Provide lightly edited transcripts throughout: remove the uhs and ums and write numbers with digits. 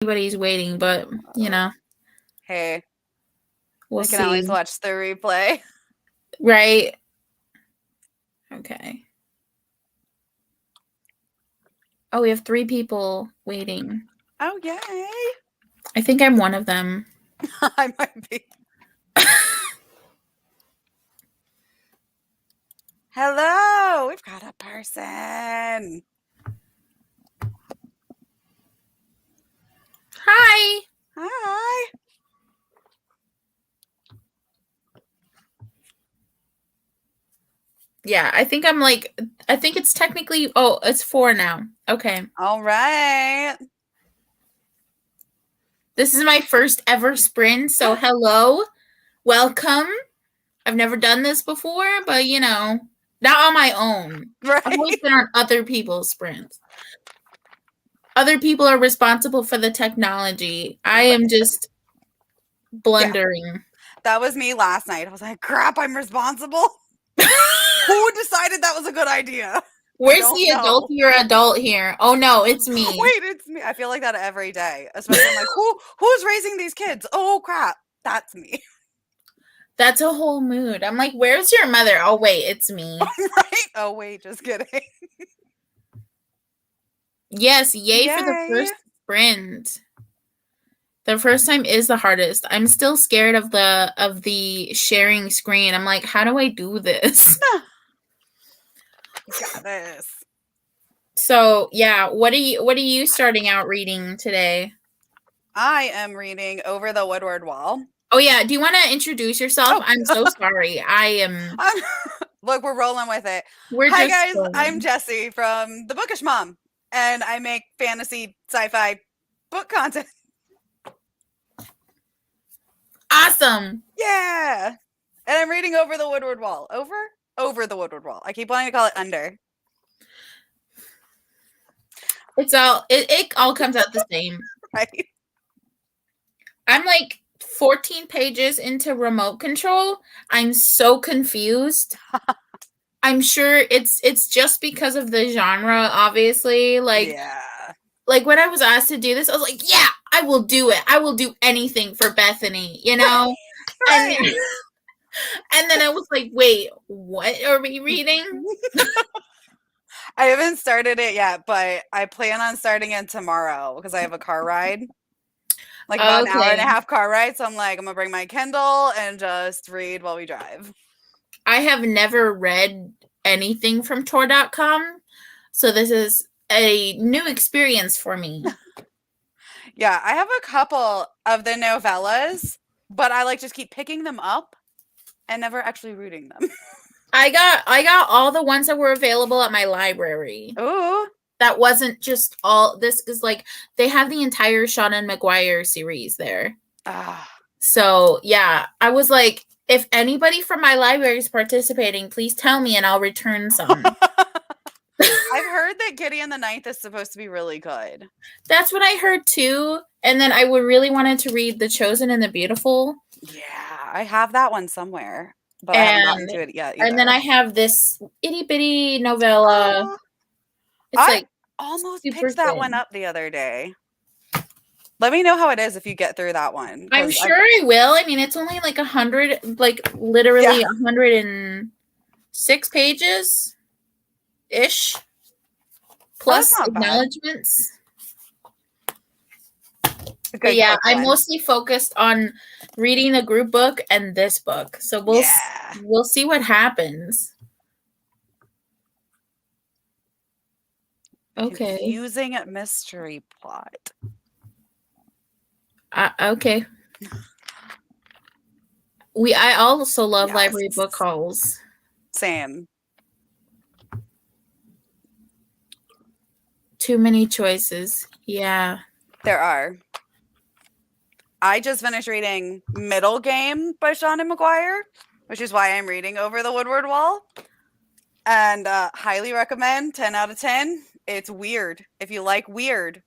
anybody's waiting, but you know, Hey, we'll I can see. always watch the replay. Right? Okay. Oh, we have 3 people waiting. Oh, yay. I think I'm one of them. I might be. Hello, we've got a person. Hi. Hi. Yeah, I think it's technically, it's 4 now. Okay. All right. This is my first ever sprint, so hello. Welcome. I've never done this before, but you know, not on my own. Right. I've always been on other people's sprints. Other people are responsible for the technology. I am just blundering. Yeah. That was me last night. I was like, crap, I'm responsible. Who decided that was a good idea? Where's the adultier adult here? Oh no, it's me. Wait, it's me. I feel like that every day. Especially I'm like, who's raising these kids? Oh crap, that's me. That's a whole mood. I'm like, where's your mother? Oh wait, it's me. Right? Oh wait, just kidding. Yes, yay for the first sprint. The first time is the hardest. I'm still scared of the sharing screen. I'm like, how do I do this? Got this. So yeah, what are you starting out reading today? I am reading Over the Woodward Wall. Oh yeah, do you want to introduce yourself? Oh. I'm so sorry. I am. Look, we're rolling with it. Hi guys, I'm Jessi from The Bookish Mom, and I make fantasy sci-fi book content. Awesome. Yeah. And I'm reading Over the Woodward Wall. Over the Woodward Wall. I keep wanting to call it under. It all comes out the same. Right. I'm like 14 pages into remote control. I'm so confused. I'm sure it's just because of the genre, obviously. Like, yeah. Like when I was asked to do this, I was like, yeah, I will do it. I will do anything for Bethany, you know? Right. And then I was like, wait, what are we reading? I haven't started it yet, but I plan on starting it tomorrow because I have a car ride. Like about an hour and a half car ride. So I'm like, I'm going to bring my Kindle and just read while we drive. I have never read anything from TorDotCom. So this is a new experience for me. Yeah, I have a couple of the novellas, but I like just keep picking them up and never actually reading them. I got all the ones that were available at my library. Ooh. That wasn't just all. This is like they have the entire Seanan McGuire series there. So yeah, I was like, if anybody from my library is participating, please tell me and I'll return some. I've heard that Gideon the Ninth is supposed to be really good. That's what I heard too. And then I would really wanted to read The Chosen and the Beautiful. Yeah, I have that one somewhere, but I haven't gotten to it yet either. And then I have this itty bitty novella. I almost picked that one up the other day. Let me know how it is if you get through that one. I'm sure I will. I mean, it's only like 100, like literally 106 pages ish. Plus acknowledgements. But yeah, I'm mostly focused on reading the group book and this book. So we'll see what happens. Okay. Confusing mystery plot. Okay. I also love library book hauls. Same. Too many choices. Yeah. There are. I just finished reading Middle Game by Seanan McGuire, which is why I'm reading Over the Woodward Wall. And highly recommend, 10 out of 10. It's weird. If you like weird,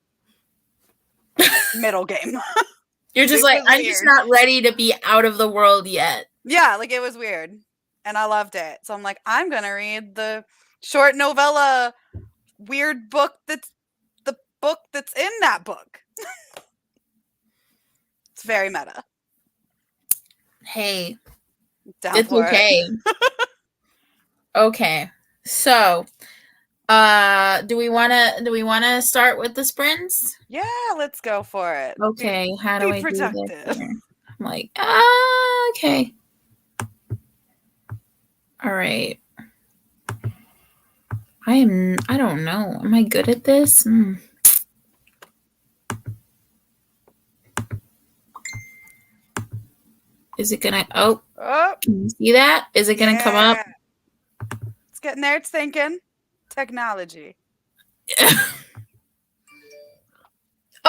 Middle Game. You're just like, I'm just not ready to be out of the world yet. Yeah, like it was weird. And I loved it. So I'm like, I'm going to read the short novella weird book that's the book that's in that book. It's very meta. Hey, Down it's for it. okay. Okay. So, do we wanna start with the sprints? Yeah, let's go for it. Okay, how do Be I do this productive. here? I'm like, okay. All right. I don't know. Am I good at this? Is it gonna, oh, can you see that? Is it gonna come up? It's getting there. It's thinking. Technology.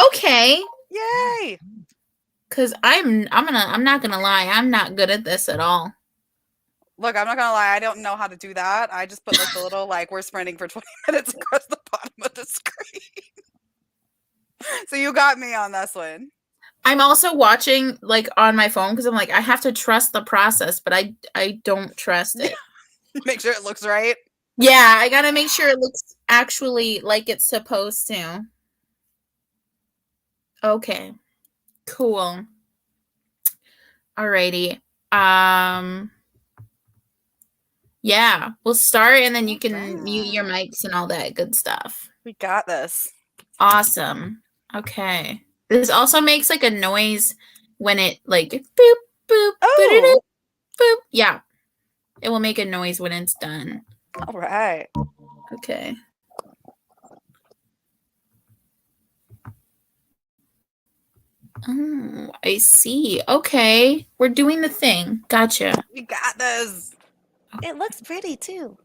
Okay. Yay! Cause I'm not gonna lie, I'm not good at this at all. Look, I'm not gonna lie, I don't know how to do that. I just put like the little like we're sprinting for 20 minutes across the bottom of the screen. So you got me on this one. I'm also watching like on my phone because I'm like, I have to trust the process, but I don't trust it. Make sure it looks right. Yeah, I gotta make sure it looks actually like it's supposed to. Okay. Cool. Alrighty. Yeah, we'll start and then you can mute your mics and all that good stuff. We got this. Awesome. Okay. This also makes like a noise when it like boop boop Oh, boop. Yeah. It will make a noise when it's done. all right. Okay. Oh, I see. Okay. We're doing the thing. Gotcha. We got this. It looks pretty too.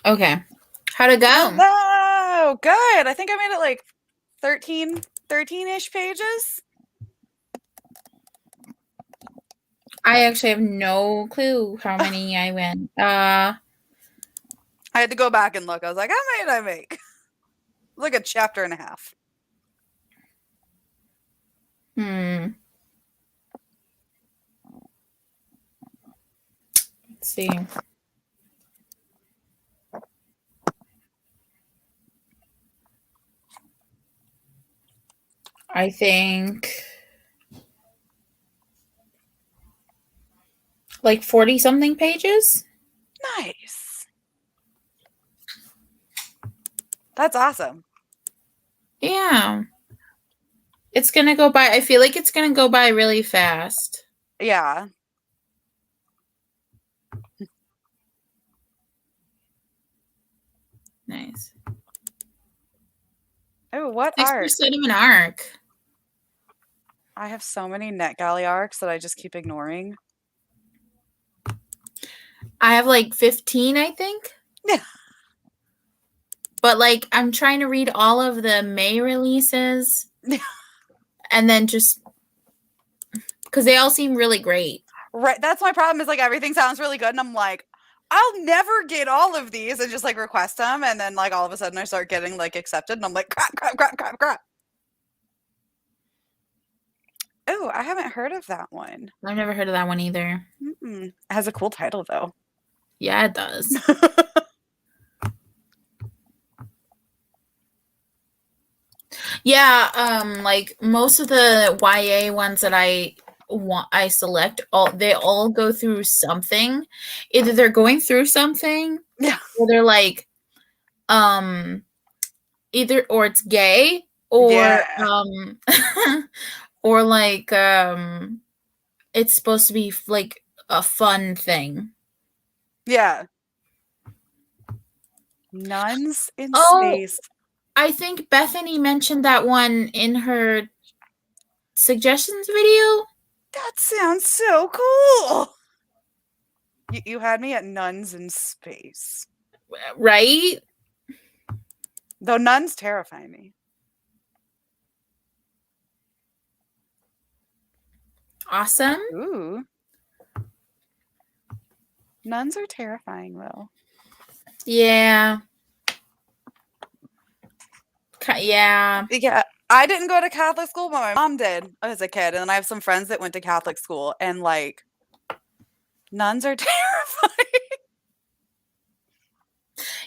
Okay. How'd it go? Hello! Good. I think I made it like 13-ish pages. I actually have no clue how many I went. I had to go back and look. I was like, how many did I make? Like a chapter and a half. Let's see. I think like 40 something pages. Nice. That's awesome. Yeah. It's going to go by. I feel like it's going to go by really fast. Yeah. Nice. Oh, what 6% arc? of an arc. I have so many NetGalley arcs that I just keep ignoring. I have like 15, I think. Yeah. But like I'm trying to read all of the May releases. And then just because they all seem really great. Right. That's my problem is like everything sounds really good. And I'm like, I'll never get all of these and just like request them. And then like all of a sudden I start getting like accepted and I'm like, crap. Oh, I haven't heard of that one. I've never heard of that one either. It has a cool title though. Yeah, it does. Yeah, like most of the YA ones that I select, they all go through something. Either they're going through something, yeah, or they're like, either or it's gay, or or like it's supposed to be like a fun thing. Yeah. Nuns in space. I think Bethany mentioned that one in her suggestions video. That sounds so cool. You had me at nuns in space. Right? Though nuns terrify me. Awesome. Ooh. Nuns are terrifying though. Yeah. Yeah. Yeah. I didn't go to Catholic school, but my mom did as a kid. And I have some friends that went to Catholic school and like nuns are terrifying.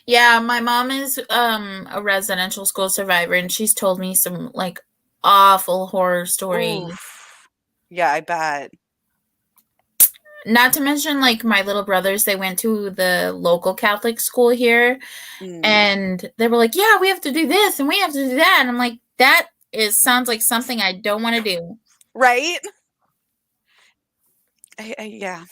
Yeah, my mom is a residential school survivor and she's told me some like awful horror stories. Oof. Yeah, I bet. Not to mention like my little brothers, they went to the local Catholic school here and they were like, yeah, we have to do this and we have to do that. And I'm like, that sounds like something I don't want to do. Right? Yeah.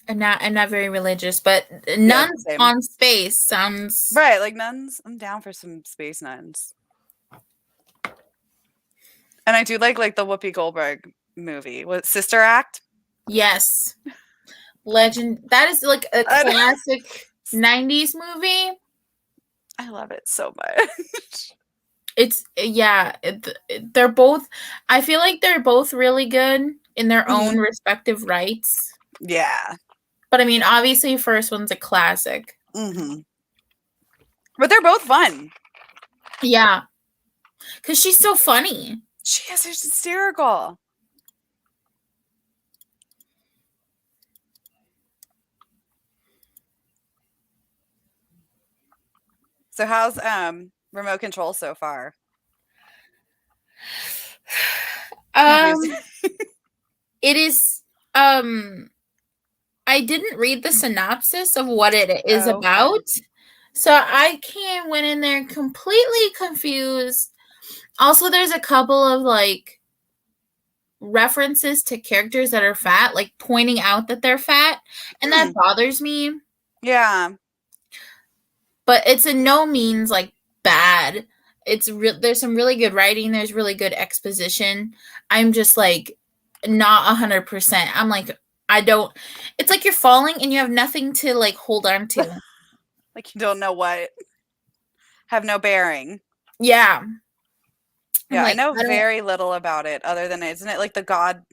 I'm not very religious, but nuns on space sounds right. Like nuns, I'm down for some space nuns. And I do like the Whoopi Goldberg movie. What, Sister Act? Yes. Legend. That is like a classic 90s movie. I love it so much. It's they're both, I feel like they're both really good. in their own respective rights. Yeah. But I mean, obviously, first one's a classic. Mm-hmm. But they're both fun. Yeah. Because she's so funny. She is hysterical. So how's remote control so far? It is I didn't read the synopsis of what it is about. So I went in there completely confused. Also, there's a couple of like references to characters that are fat, like pointing out that they're fat, and that bothers me. Yeah. But it's in no means like bad. There's some really good writing, there's really good exposition. I'm just like not 100%. I'm like, it's like you're falling and you have nothing to like hold on to. Like you don't know what. Have no bearing. Yeah. Yeah, like, I know very little about it other than, isn't it like the god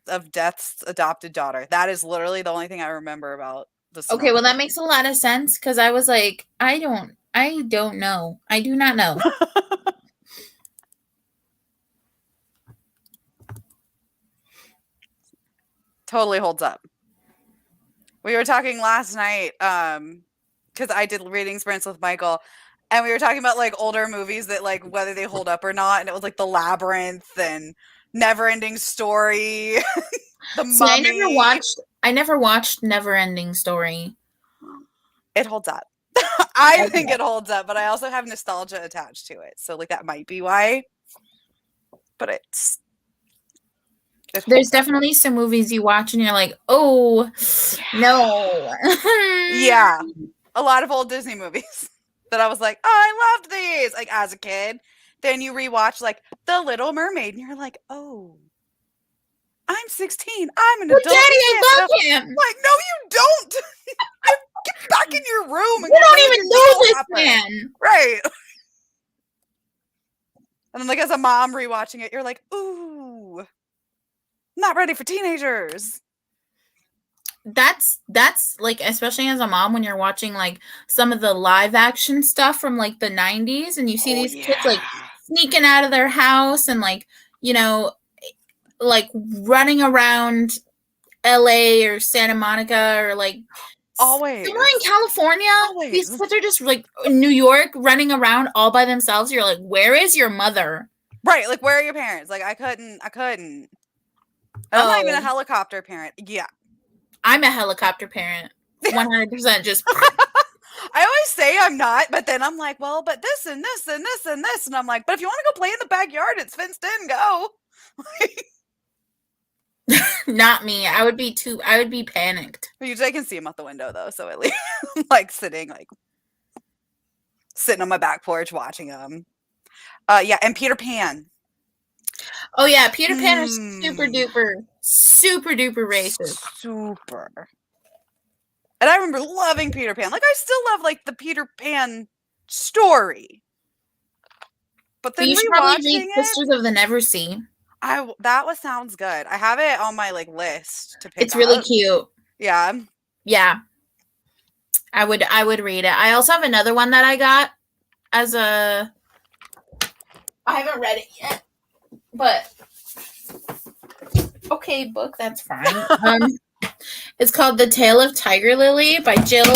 of death's adopted daughter? That is literally the only thing I remember about the synopsis. Okay, well that makes a lot of sense because I was like, I don't know. I do not know. Totally holds up. We were talking last night, because I did reading sprints with Michael, and we were talking about like older movies that like whether they hold up or not, and it was like The Labyrinth and Neverending Story, The Mummy. I never watched Neverending Story. It holds up. I think it holds up, but I also have nostalgia attached to it, so like that might be why. But there's definitely some movies you watch and you're like, oh no. Yeah, a lot of old Disney movies that I was like, oh, I loved these like as a kid. Then you rewatch like The Little Mermaid and you're like, oh, I'm 16, I'm an adult. Daddy, I love him. Like, no you don't. Get back in your room and you don't even know this man, right? And then like as a mom rewatching it, you're like, ooh, not ready for teenagers. That's like, especially as a mom, when you're watching like some of the live action stuff from like the 90s and you see these kids like sneaking out of their house and like, you know, like running around LA or Santa Monica or like always somewhere in California. Always. These kids are just like New York running around all by themselves. You're like, where is your mother? Right, like where are your parents? Like I couldn't. I'm not even a helicopter parent. Yeah. I'm a helicopter parent. 100% just I always say I'm not, but then I'm like, well, but this and this and this and this. And I'm like, but if you want to go play in the backyard, it's fenced in, go. Not me. I would be panicked. Usually I can see him out the window though, so at least I'm like sitting on my back porch watching him. Yeah, and Peter Pan. Oh yeah, Peter Pan is super duper racist. Super. And I remember loving Peter Pan. Like I still love like the Peter Pan story. But then you should probably read Sisters of the Neversea. That sounds good. I have it on my like list to pick It's really cute. Yeah. Yeah. I would read it. I also have another one that I got as a I haven't read it yet. But okay, book, that's fine. It's called The Tale of Tiger Lily by Jill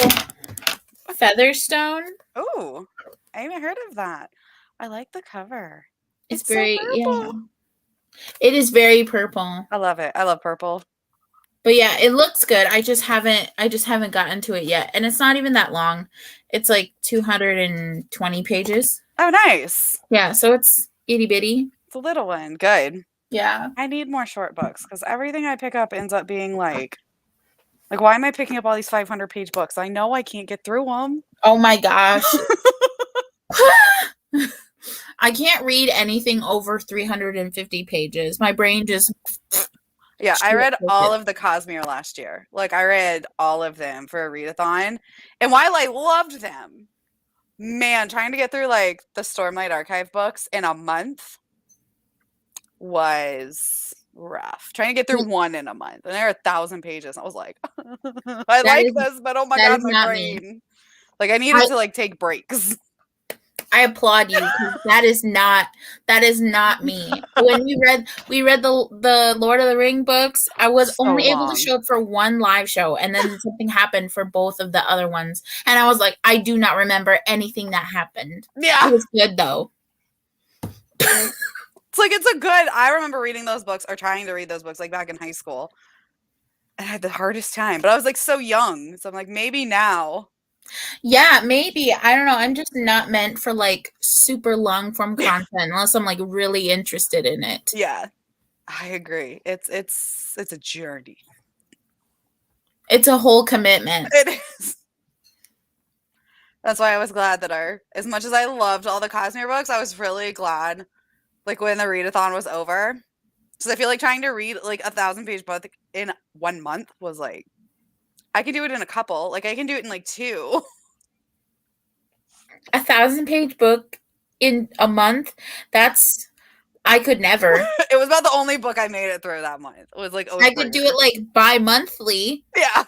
Featherstone. Oh, I haven't heard of that. I like the cover. It's very so purple. Yeah. It is very purple. I love it. I love purple. But yeah, it looks good. I just haven't gotten to it yet. And it's not even that long. It's like 220 pages. Oh, nice. Yeah, so it's itty bitty. It's a little one. Good. Yeah. I need more short books because everything I pick up ends up being like, why am I picking up all these 500-page books? I know I can't get through them. Oh my gosh. I can't read anything over 350 pages. My brain just... Yeah, I read all of the Cosmere last year. Like, I read all of them for a readathon. And while I loved them, man, trying to get through, like, the Stormlight Archive books in a month was rough. Trying to get through one in a month, and there are 1,000 pages. I was like, I That like is this, but oh my that god, is my not me. brain. Like I needed to like take breaks. I applaud you because that is not me. When we read the Lord of the Ring books, I was So only able to long. show up for one live show, and then something happened for both of the other ones, and I was like, I do not remember anything that happened. Yeah, It was good though. it's like it's a good. I remember reading those books or trying to read those books like back in high school. I had the hardest time, but I was like so young, so I'm like maybe now. Yeah, maybe. I don't know. I'm just not meant for like super long form content unless I'm like really interested in it. Yeah, I agree. It's a journey. It's a whole commitment. It is. That's why I was glad that as much as I loved all the Cosmere books, I was really glad like when the readathon was over. Because I feel like trying to read like 1,000-page book in 1 month was like I can do it in a couple. Like I can do it in like 2. 1,000-page book in a month? I could never. It was about the only book I made it through that month. It was like I could do it like bi-monthly. Yeah.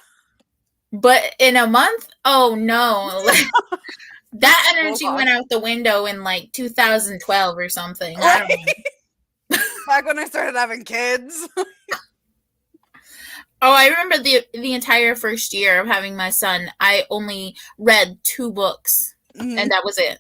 But in a month? Oh no. That energy went out the window in like 2012 or something. Like, I don't know. Back when I started having kids. Oh, I remember the entire first year of having my son, I only read 2 books, and that was it.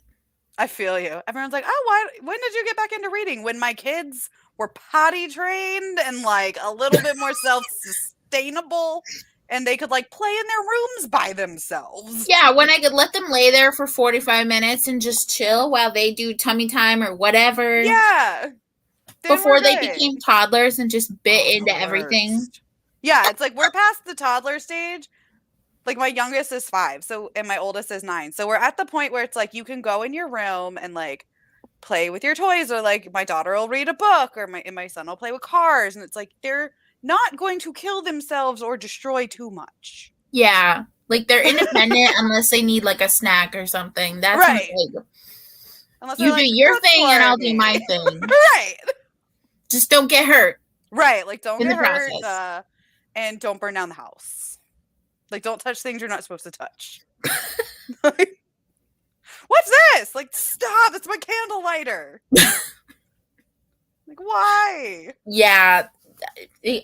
I feel you. Everyone's like, "Oh, when did you get back into reading?" When my kids were potty trained and like a little bit more self-sustainable and they could like play in their rooms by themselves. Yeah, when I could let them lay there for 45 minutes and just chill while they do tummy time or whatever. Yeah. Before they became toddlers and just bit into everything. Yeah, it's like we're past the toddler stage. Like my youngest is 5, and my oldest is 9. So we're at the point where it's like you can go in your room and like play with your toys, or like my daughter will read a book, or my son will play with cars, and it's like they're not going to kill themselves or destroy too much. Yeah, like they're independent unless they need like a snack or something. That's right. Like, unless you do your thing and I'll do my thing. Right. Just don't get hurt. Right, like don't get hurt, and don't burn down the house. Like don't touch things you're not supposed to touch. What's this? Like stop! It's my candle lighter. Like why? Yeah,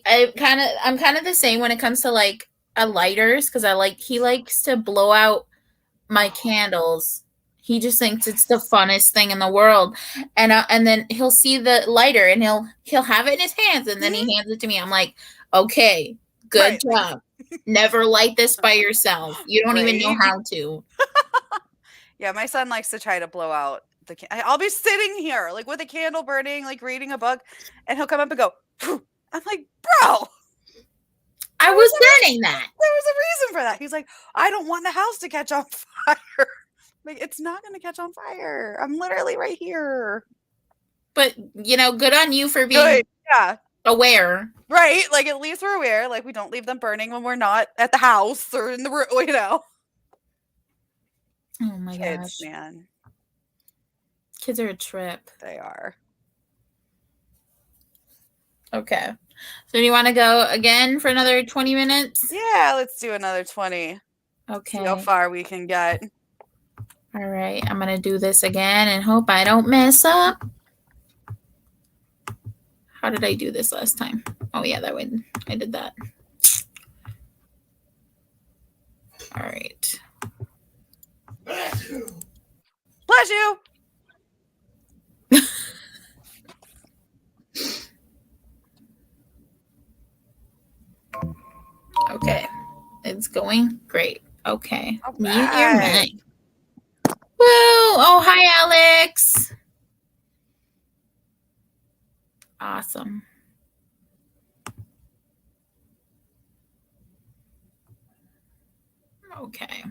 I'm kind of the same when it comes to like lighters, because he likes to blow out my candles. He just thinks it's the funnest thing in the world, and then he'll see the lighter and he'll have it in his hands, and then he hands it to me. I'm like, okay, good job. Never light this by yourself. You don't even know how to. Yeah, my son likes to try to blow out I'll be sitting here like with a candle burning, like reading a book, and he'll come up and go. Phew. I'm like, bro. I was burning that. There was a reason for that. He's like, I don't want the house to catch on fire. Like, it's not going to catch on fire. I'm literally right here. But, good on you for being aware. Right. Like, at least we're aware. Like, we don't leave them burning when we're not at the house or in the room, Oh, my Kids, gosh. man. Kids are a trip. They are. Okay. So do you want to go again for another 20 minutes? Yeah, let's do another 20. Okay. See how far we can get. All right. I'm going to do this again and hope I don't mess up. How did I do this last time? Oh, yeah, that way I did that. All right. Bless you. Bless you. Okay. It's going great. Okay. All Mute your right. mic. Woo! Oh, hi, Alex. Awesome. Okay.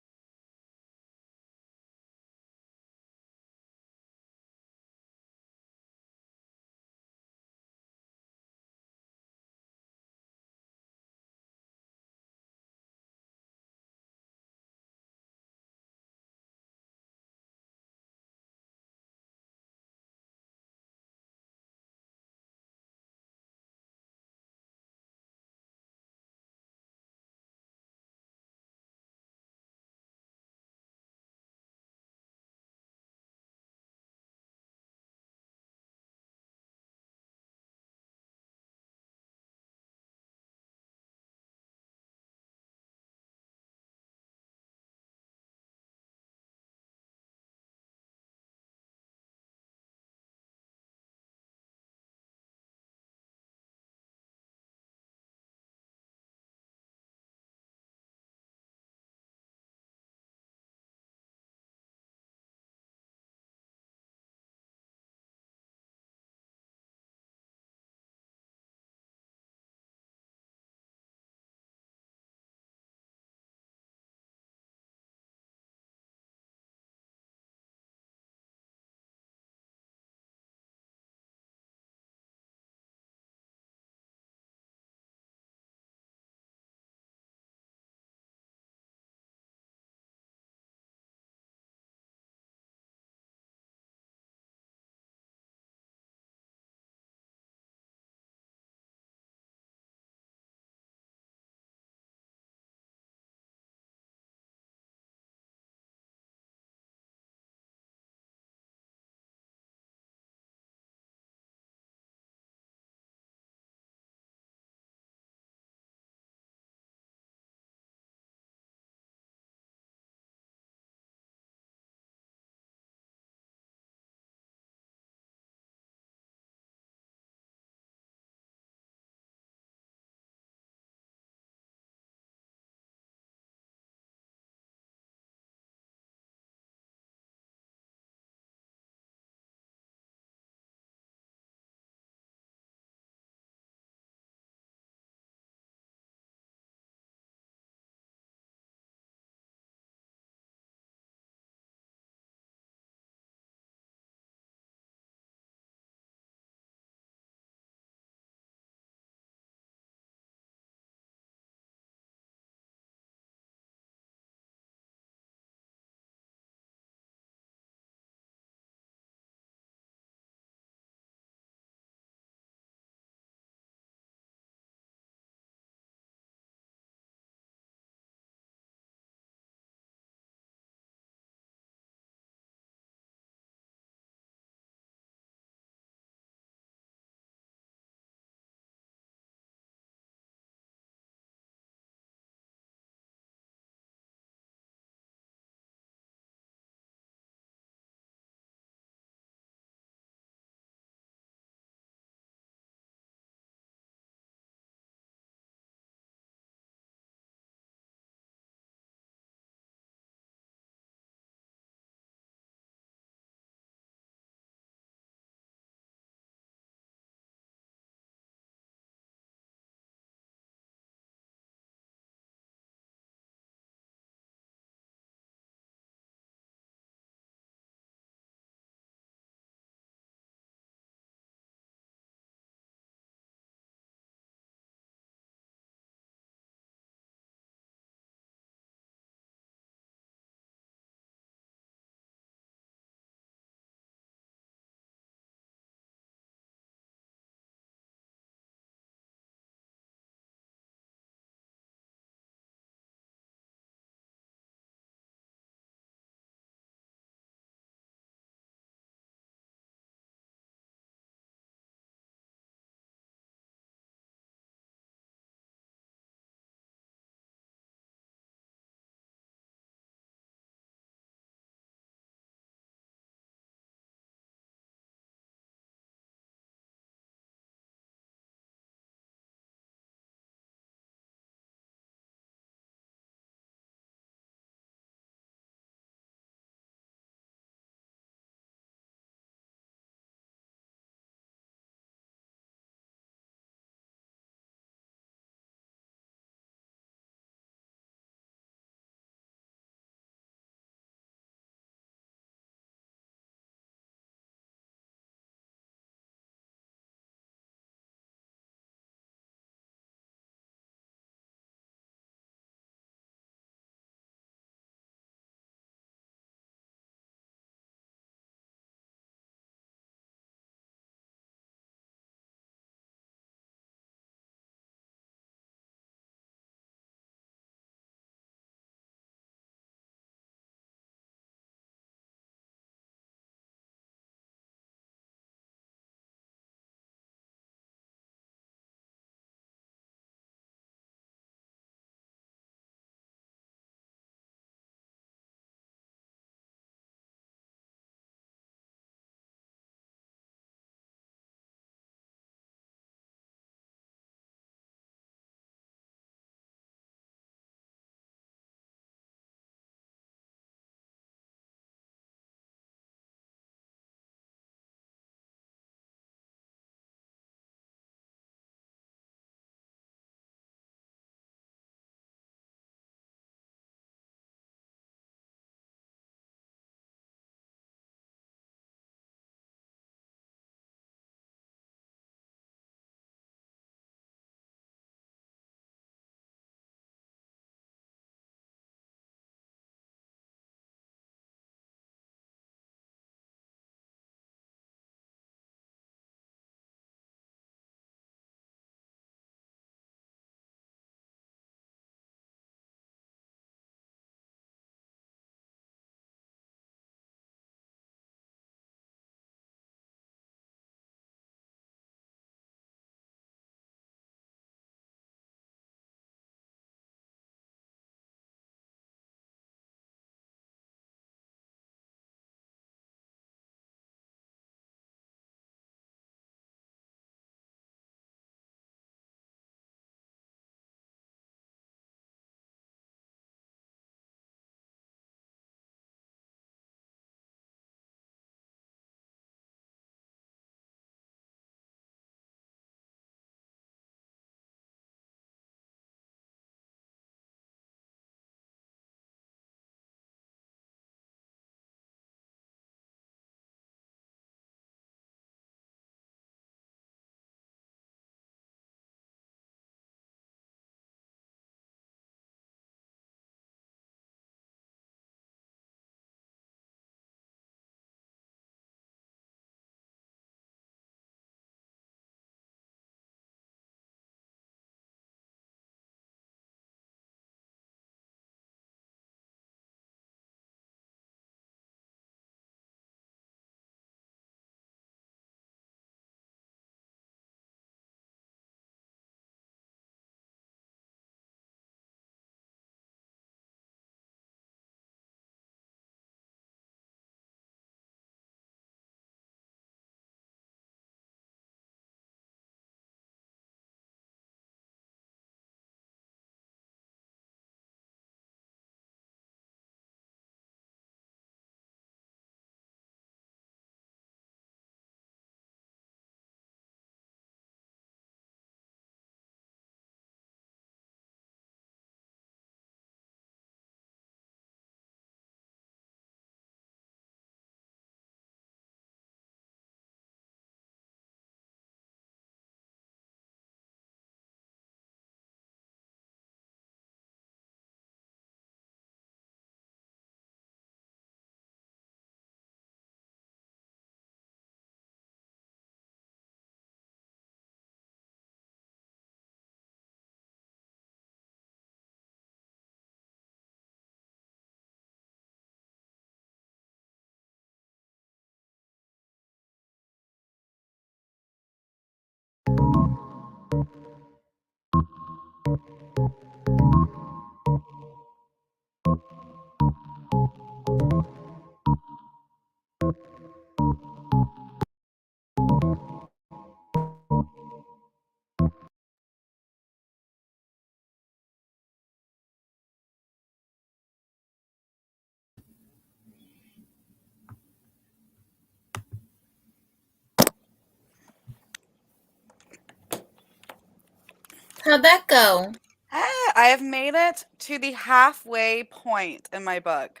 How'd that go? I have made it to the halfway point in my book,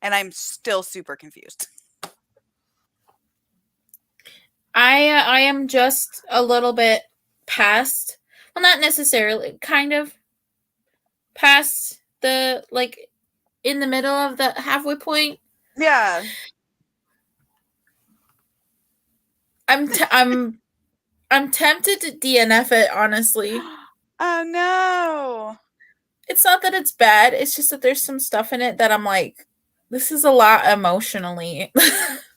and I'm still super confused. I am just a little bit past. Well, not necessarily. Kind of past the like in the middle of the halfway point. Yeah. I'm tempted to DNF it, honestly. Oh no. It's not that it's bad, it's just that there's some stuff in it that I'm like, this is a lot emotionally.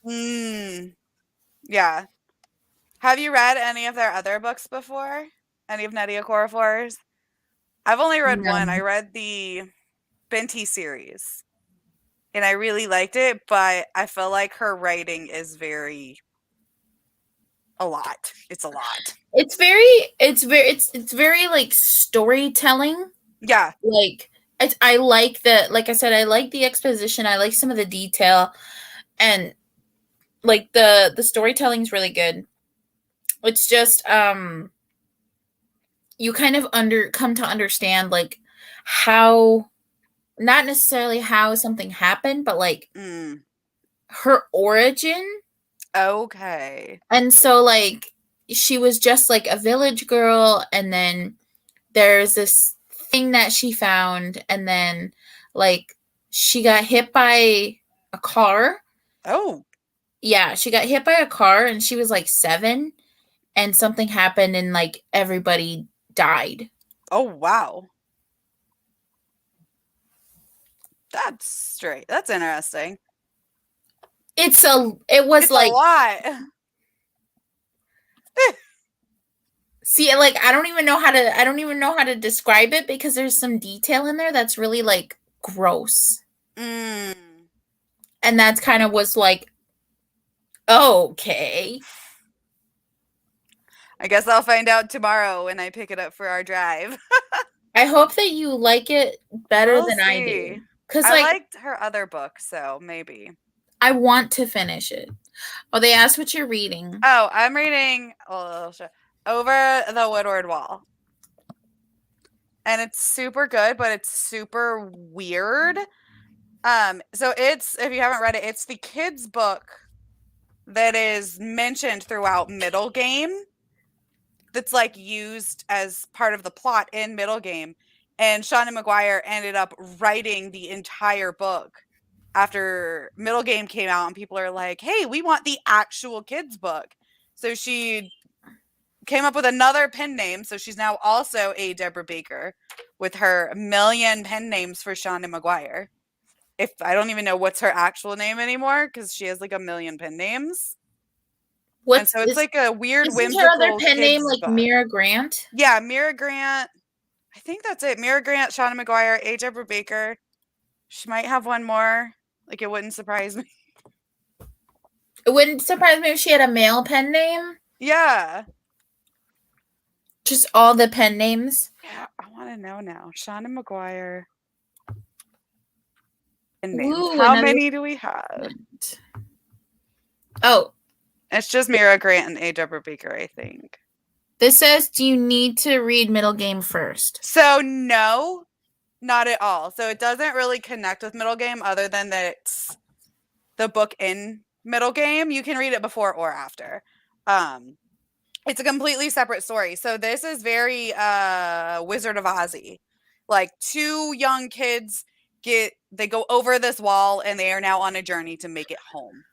Yeah. Have you read any of their other books before? Any of Nnedi Okorafor's? I've only read one. I No. read the Binti series, and I really liked it, but I feel like her writing is a lot. It's a lot. It's very like storytelling. Yeah. Like I like the like I said, I like the exposition, I like some of the detail, and like the storytelling's really good. It's just you kind of come to understand like how, not necessarily how something happened, but like her origin. Okay. And so like she was just like a village girl, and then there's this thing that she found, and then like she got hit by a car. Oh. Yeah, she got hit by a car and she was like 7, and something happened and like everybody died. Oh wow. That's straight. That's interesting. It was It's like, a lot. see, like I don't even know how to describe it, because there's some detail in there that's really like gross. Mm. And that's kind of was like, okay. I guess I'll find out tomorrow when I pick it up for our drive. I hope that you like it better We'll than I see. do. Cuz I like liked her other book, so maybe. I want to finish it. Oh, they asked what you're reading. Oh, I'm reading Over the Woodward Wall. And it's super good, but it's super weird. So it's, if you haven't read it, it's the kids' book that is mentioned throughout Middle Game, that's like used as part of the plot in Middle Game. And Seanan McGuire ended up writing the entire book after Middle Game came out, and people are like, hey, we want the actual kids book. So she came up with another pen name. So she's now also a Deborah Baker with her million pen names for Seanan McGuire. If I don't even know what's her actual name anymore, because she has like a million pen names. And so it's like a weird, isn't her other whimsical pen name kids like book. Mira Grant? Yeah, Mira Grant. I think that's it. Mira Grant, Seanan McGuire, A. Deborah Baker. She might have one more. Like, it wouldn't surprise me. It wouldn't surprise me if she had a male pen name. Yeah. Just all the pen names. Yeah, I want to know now. Seanan McGuire. Ooh, how many do we have? Oh. It's just Mira Grant and A. Deborah Baker, I think. This says, do you need to read Middle Game first? So, no, not at all. So, it doesn't really connect with Middle Game other than that it's the book in Middle Game. You can read it before or after. It's a completely separate story. So, this is very Wizard of Ozzy. Like, 2 young kids they go over this wall, and they are now on a journey to make it home.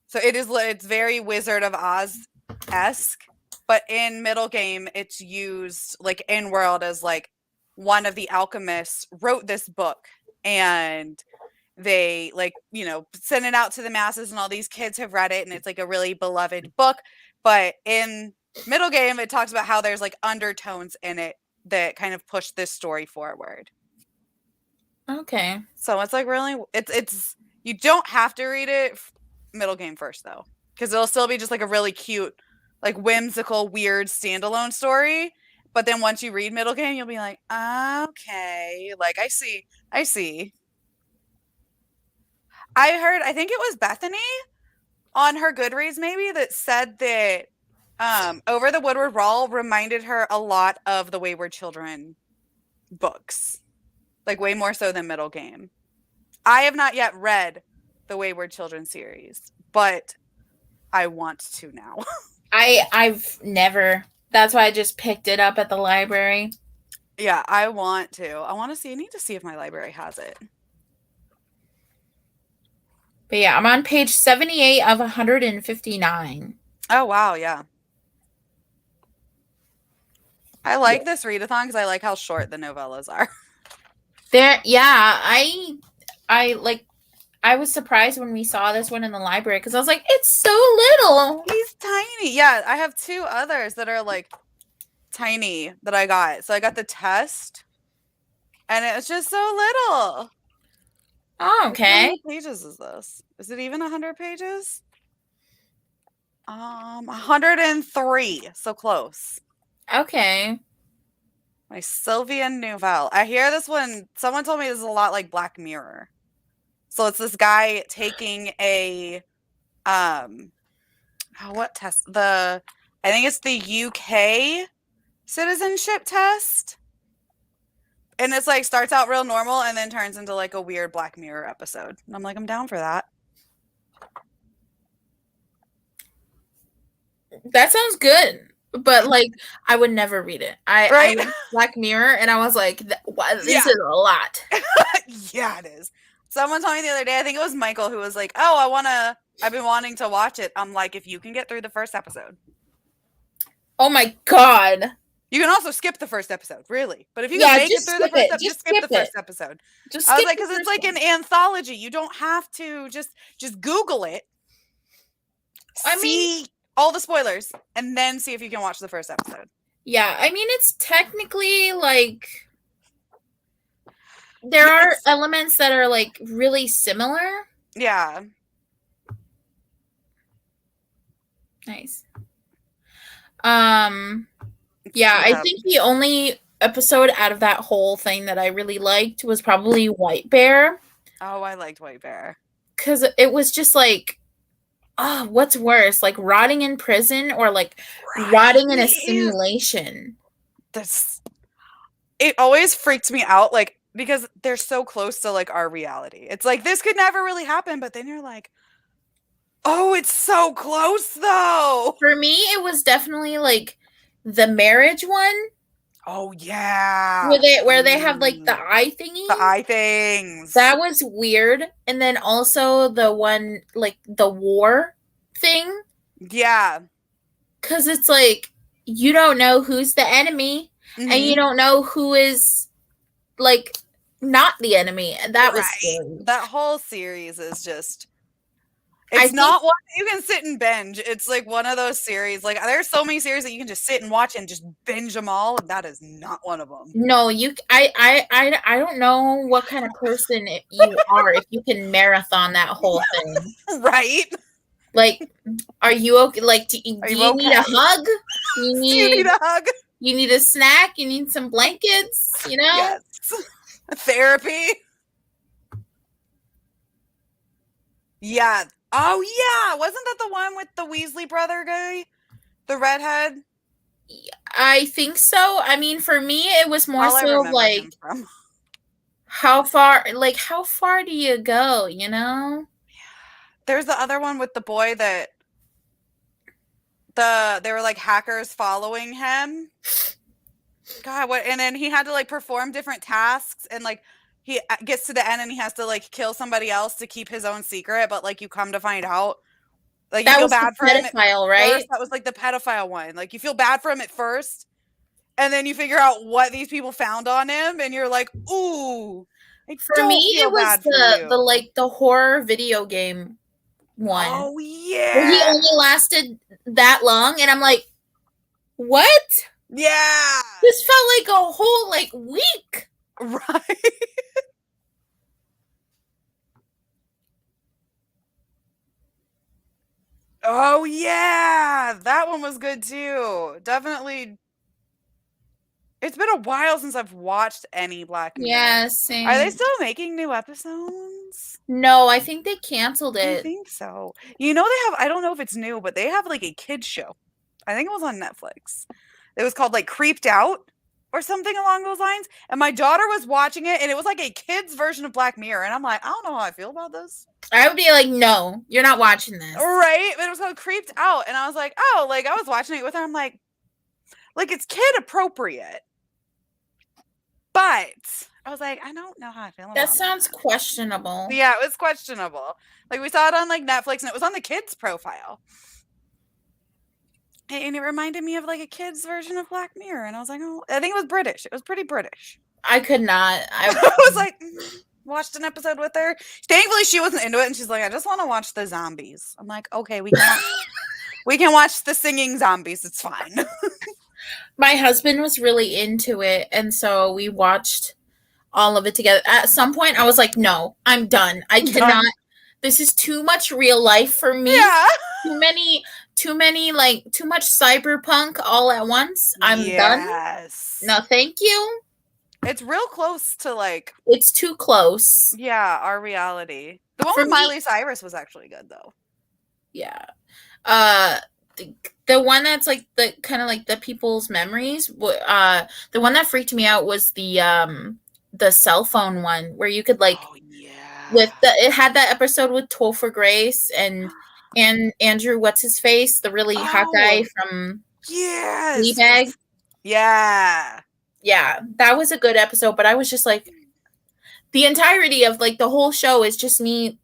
So it's very Wizard of Oz-esque, but in Middle Game, it's used like in world as like one of the alchemists wrote this book, and they like, send it out to the masses, and all these kids have read it, and it's like a really beloved book. But in Middle Game, it talks about how there's like undertones in it that kind of push this story forward. Okay. So it's like really, it's you don't have to read it Middle Game first though, because it'll still be just like a really cute, like whimsical, weird standalone story. But then once you read Middle Game, you'll be like, okay, like I see. I think it was Bethany on her Goodreads maybe that said that Over the Woodward Wall reminded her a lot of the Wayward Children books, like way more so than Middle Game. I have not yet read the Wayward Children series, but I want to now. I've never. That's why I just picked it up at the library. Yeah, I want to. I need to see if my library has it. But yeah, I'm on page 78 of 159. Oh, wow, yeah. I like this readathon because I like how short the novellas are. I was surprised when we saw this one in the library because I was like, it's so little. He's tiny. Yeah, I have two others that are like tiny that I got. So I got the test, and it was just so little. Oh, okay. How many pages is this? Is it even 100 pages? 103. So close. Okay. My Sylvian Nouvelle. I hear this one. Someone told me this is a lot like Black Mirror. So it's this guy taking a what test? I think it's the UK citizenship test. And it's like starts out real normal and then turns into like a weird Black Mirror episode. And I'm like, I'm down for that. That sounds good. But like, I would never read it. I read Black Mirror, and I was like, "This is a lot." Yeah, it is. Someone told me the other day. I think it was Michael who was like, "Oh, I've been wanting to watch it." I'm like, if you can get through the first episode. Oh my god! You can also skip the first episode, really. But if you can make it through the first episode, just skip the first episode. I was like, because it's like an anthology. You don't have to just Google it. I mean, all the spoilers, and then see if you can watch the first episode. Yeah, I mean, it's technically like there are elements that are like really similar. Yeah. Nice. Yeah, I think the only episode out of that whole thing that I really liked was probably White Bear. Oh, I liked White Bear. Because it was just like, oh, what's worse? Like rotting in prison or like rotting in a simulation? It always freaks me out, like, because they're so close to like our reality. It's like this could never really happen, but then you're like, oh, it's so close though. For me, it was definitely like the marriage one. Oh yeah. Where they have like the eye thingy. The eye things. That was weird. And then also the one like the war thing. Yeah. 'Cause it's like you don't know who's the enemy and you don't know who is like not the enemy. And that was scary. That whole series is just it's not one you can sit and binge. It's like one of those series. Like there's so many series that you can just sit and watch and just binge them all. That is not one of them. No, I don't know what kind of person you are if you can marathon that whole thing. Right? Like, are you okay? Like, do you need a hug? You need a hug? You need a snack? You need some blankets? You know? Yes. Therapy. Yeah. Oh, yeah. Wasn't that the one with the Weasley brother guy? The redhead? I think so. I mean, for me, it was more so like, how far do you go, you know? There's the other one with the boy that they were like hackers following him. God, what? And then he had to like perform different tasks, and like he gets to the end and he has to like kill somebody else to keep his own secret, but like you come to find out, like you feel bad for him. Right? That was like the pedophile one. Like you feel bad for him at first, and then you figure out what these people found on him, and you're like, ooh. For me, it was the like the horror video game one. Oh yeah. Where he only lasted that long, and I'm like, what? Yeah. This felt like a whole like week. Right. Oh yeah. That one was good too. Definitely. It's been a while since I've watched any Black Mirror. Yeah, same. Are they still making new episodes? No, I think they canceled it. I think so. You know, they have, I don't know if it's new, but they have like a kids show I think it was on Netflix. It was called like Creeped Out or something along those lines. And my daughter was watching it, and it was like a kid's version of Black Mirror. And I'm like, I don't know how I feel about this. I would be like, no, you're not watching this. Right? But it was called Creeped Out. And I was like, oh, like I was watching it with her. I'm like it's kid appropriate. But I was like, I don't know how I feel about that. Sounds questionable. Yeah, it was questionable. Like we saw it on like Netflix, and it was on the kids' profile. And it reminded me of like a kid's version of Black Mirror. And I was like, oh, I think it was British. It was pretty British. I could not. I was like, watched an episode with her. Thankfully, she wasn't into it. And she's like, I just want to watch the zombies. I'm like, okay, we can watch the singing zombies. It's fine. My husband was really into it. And so we watched all of it together. At some point, I was like, no, I'm done. I cannot. This is too much real life for me. Yeah. Too much cyberpunk all at once. I'm done. No, thank you. It's real close to like. It's too close. Yeah, our reality. The one with Miley Cyrus was actually good though. Yeah. The one that's like the kind of like the people's memories. The one that freaked me out was the cell phone one where you could like. Oh, yeah. It had that episode with Topher Grace and Andrew, what's his face, the really hot guy from Fleabag. Yeah, that was a good episode. But I was just like, the entirety of like the whole show is just me.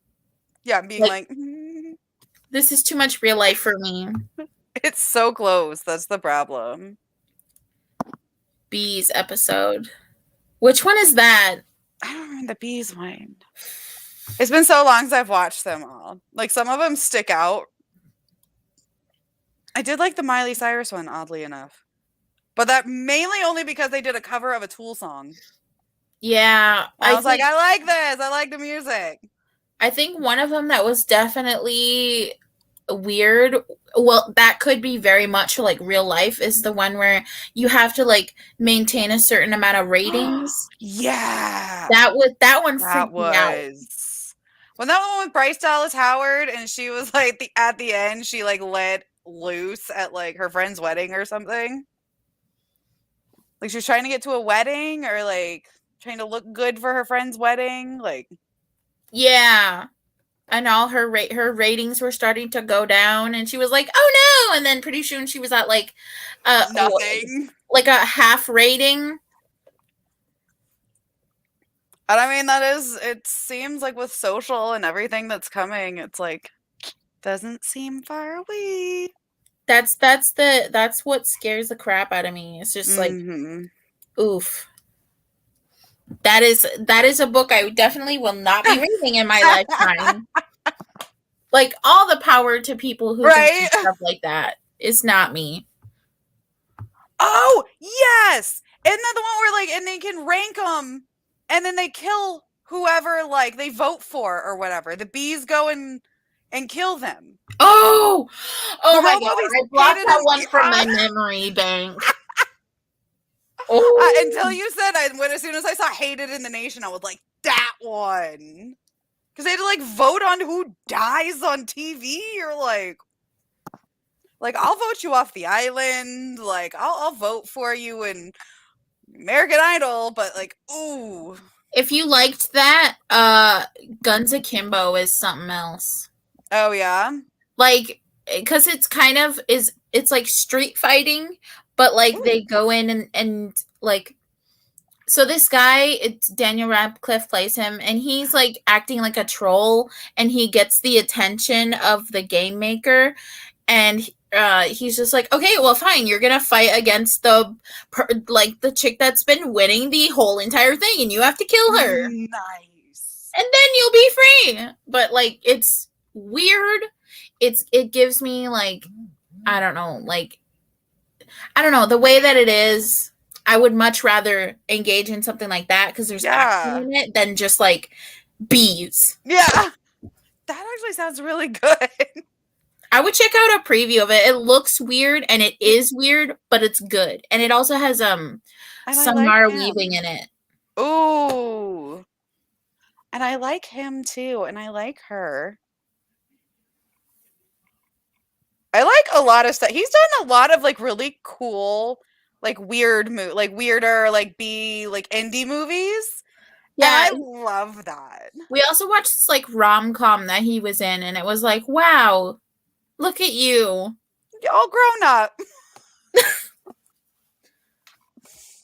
Yeah, being like this is too much real life for me. It's so close. That's the problem. Bees episode. Which one is that? I don't remember the Bees one. It's been so long since I've watched them all. Like, some of them stick out. I did like the Miley Cyrus one, oddly enough. But that mainly only because they did a cover of a Tool song. Yeah. I was like, I like this. I like the music. I think one of them that was definitely weird, well, that could be very much like real life, is the one where you have to like maintain a certain amount of ratings. Yeah. That one freaked me out. When that one with Bryce Dallas Howard, and she was like at the end, she like let loose at like her friend's wedding or something. Like she was trying to get to a wedding or like trying to look good for her friend's wedding. Like, yeah. And all her ratings were starting to go down, and she was like, "Oh no!" And then pretty soon she was at like nothing, like a half rating. And I mean, it seems like with social and everything that's coming, it's like doesn't seem far away. That's what scares the crap out of me. It's just like, oof. That is a book I definitely will not be reading in my lifetime. Like, all the power to people who do stuff like that. It's not me. Oh, yes! Isn't that the one where, like, and they can rank them, and then they kill whoever, like, they vote for or whatever. The bees go and kill them. Oh my God. I blocked that one from my memory bank. Until you said, as soon as I saw Hated in the Nation, I was like, that one. Because they had to, like, vote on who dies on TV. You're like, I'll vote you off the island. Like, I'll vote for you in American Idol. But, like, ooh. If you liked that, Guns Akimbo is something else. Oh, yeah? Like, because it's kind of, it's like street fighting, but, like, they go in and like, so this guy, it's Daniel Radcliffe plays him, and he's, like, acting like a troll, and he gets the attention of the game maker, and he's just like, okay, well, fine, you're gonna fight against the chick that's been winning the whole entire thing, and you have to kill her. Nice. And then you'll be free. But, like, it's weird. It gives me, like, I don't know, the way that it is, I would much rather engage in something like that because there's action in it than just, like, bees. Yeah. That actually sounds really good. I would check out a preview of it. It looks weird, and it is weird, but it's good. And it also has Samara Weaving in it. Ooh. And I like him, too, and I like her. I like a lot of stuff. He's done a lot of like really cool, like weirder, like like indie movies. And Yeah, I love that. we also watched this like rom-com that he was in, and it was like, wow, look at you. All grown up.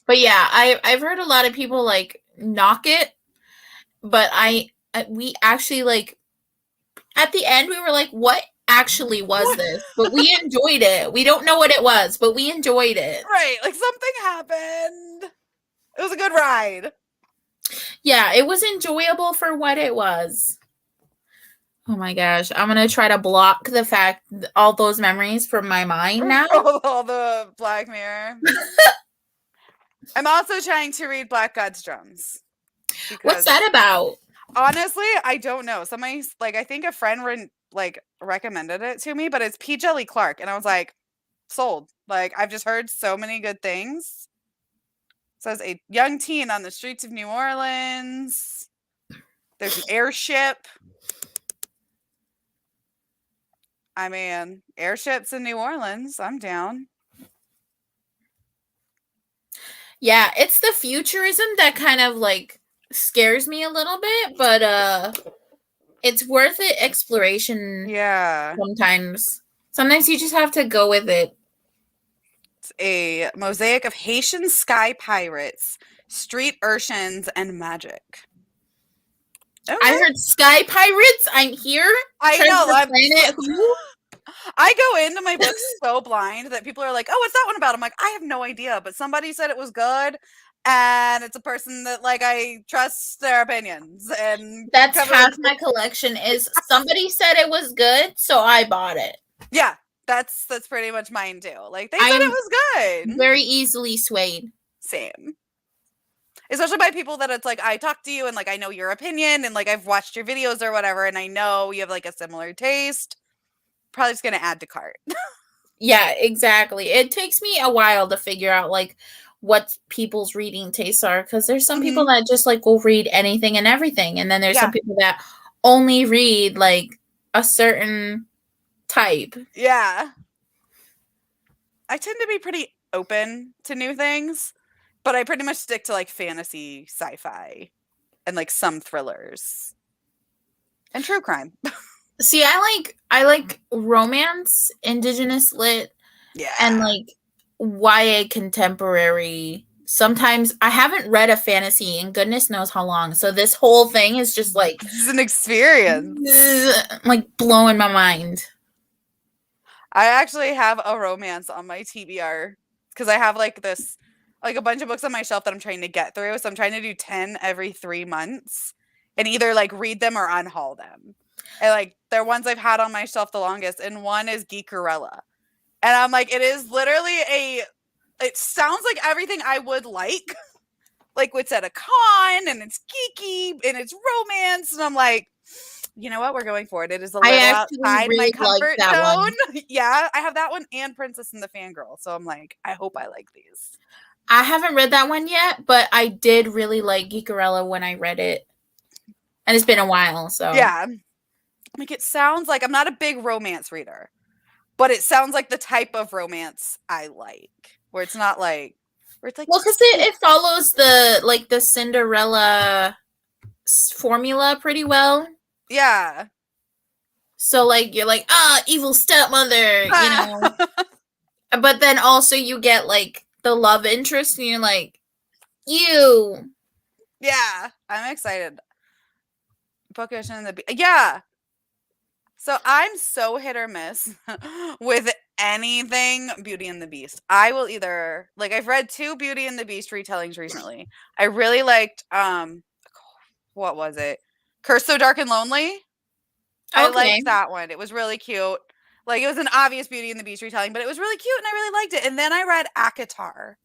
But yeah, I've heard a lot of people like knock it, but we actually like at the end we were like, what actually was this? But we enjoyed it. We don't know what it was, but we enjoyed it. Right, like something happened. It was a good ride. Yeah, it was enjoyable for what it was. Oh my gosh, I'm gonna try to block the fact all those memories from my mind now. All the Black Mirror. I'm also trying to read Black God's Drums. What's that about? Honestly, I don't know. Somebody like I think a friend recommended it to me, but it's P. Jelly Clark, and I was like, sold. Like I've just heard so many good things. It says a young teen on the streets of New Orleans. There's an airship. I mean, airships in New Orleans. I'm down. Yeah, it's the futurism that kind of like scares me a little bit, but it's worth it exploration. Yeah. Sometimes you just have to go with it. It's a mosaic of Haitian sky pirates, street urchins, and magic. Okay. I heard sky pirates. I'm here. I know. I go into my books so blind that people are like, "Oh, what's that one about?" I'm like, I have no idea, but somebody said it was good, and it's a person that like I trust their opinions. And that's half my collection. Is somebody said it was good, so I bought it. Yeah, that's pretty much mine too. Like they said it was good. Very easily swayed. Same. Especially by people that it's like I talk to you and like I know your opinion and like I've watched your videos or whatever and I know you have like a similar taste. Probably just gonna add to cart. Yeah, exactly. It takes me a while to figure out like what people's reading tastes are because there's some people that just like will read anything and everything, and then there's some people that only read like a certain type. Yeah. I tend to be pretty open to new things, but I pretty much stick to like fantasy, sci-fi, and like some thrillers. And true crime. See, I like romance, indigenous lit, and like YA contemporary. Sometimes I haven't read a fantasy in goodness knows how long. So this whole thing is just like this is an experience. Like blowing my mind. I actually have a romance on my TBR because I have like this like a bunch of books on my shelf that I'm trying to get through. So I'm trying to do 10 every 3 months and either like read them or unhaul them. And like they're ones I've had on my shelf the longest, and one is Geekerella. And I'm like, it is literally it sounds like everything I would like it's at a con and it's geeky and it's romance, and I'm like, you know what, we're going for it. It is a little outside my comfort zone. Yeah, I have that one and Princess and the Fangirl, so I'm like, I hope I like these. I haven't read that one yet, but I did really like Geekerella when I read it, and it's been a while. So yeah. Like it sounds like I'm not a big romance reader, but it sounds like the type of romance I like, where it's not like, where it's like, well, because it follows the Cinderella formula pretty well. Yeah. So like you're like evil stepmother, you know, but then also you get like the love interest, and you're like, you. Yeah, I'm excited. Bookish and yeah. So I'm so hit or miss with anything Beauty and the Beast. I will either like I've read 2 Beauty and the Beast retellings recently. I really liked what was it? Curse So Dark and Lonely. Okay. I liked that one. It was really cute. Like it was an obvious Beauty and the Beast retelling, but it was really cute and I really liked it. And then I read Akatar.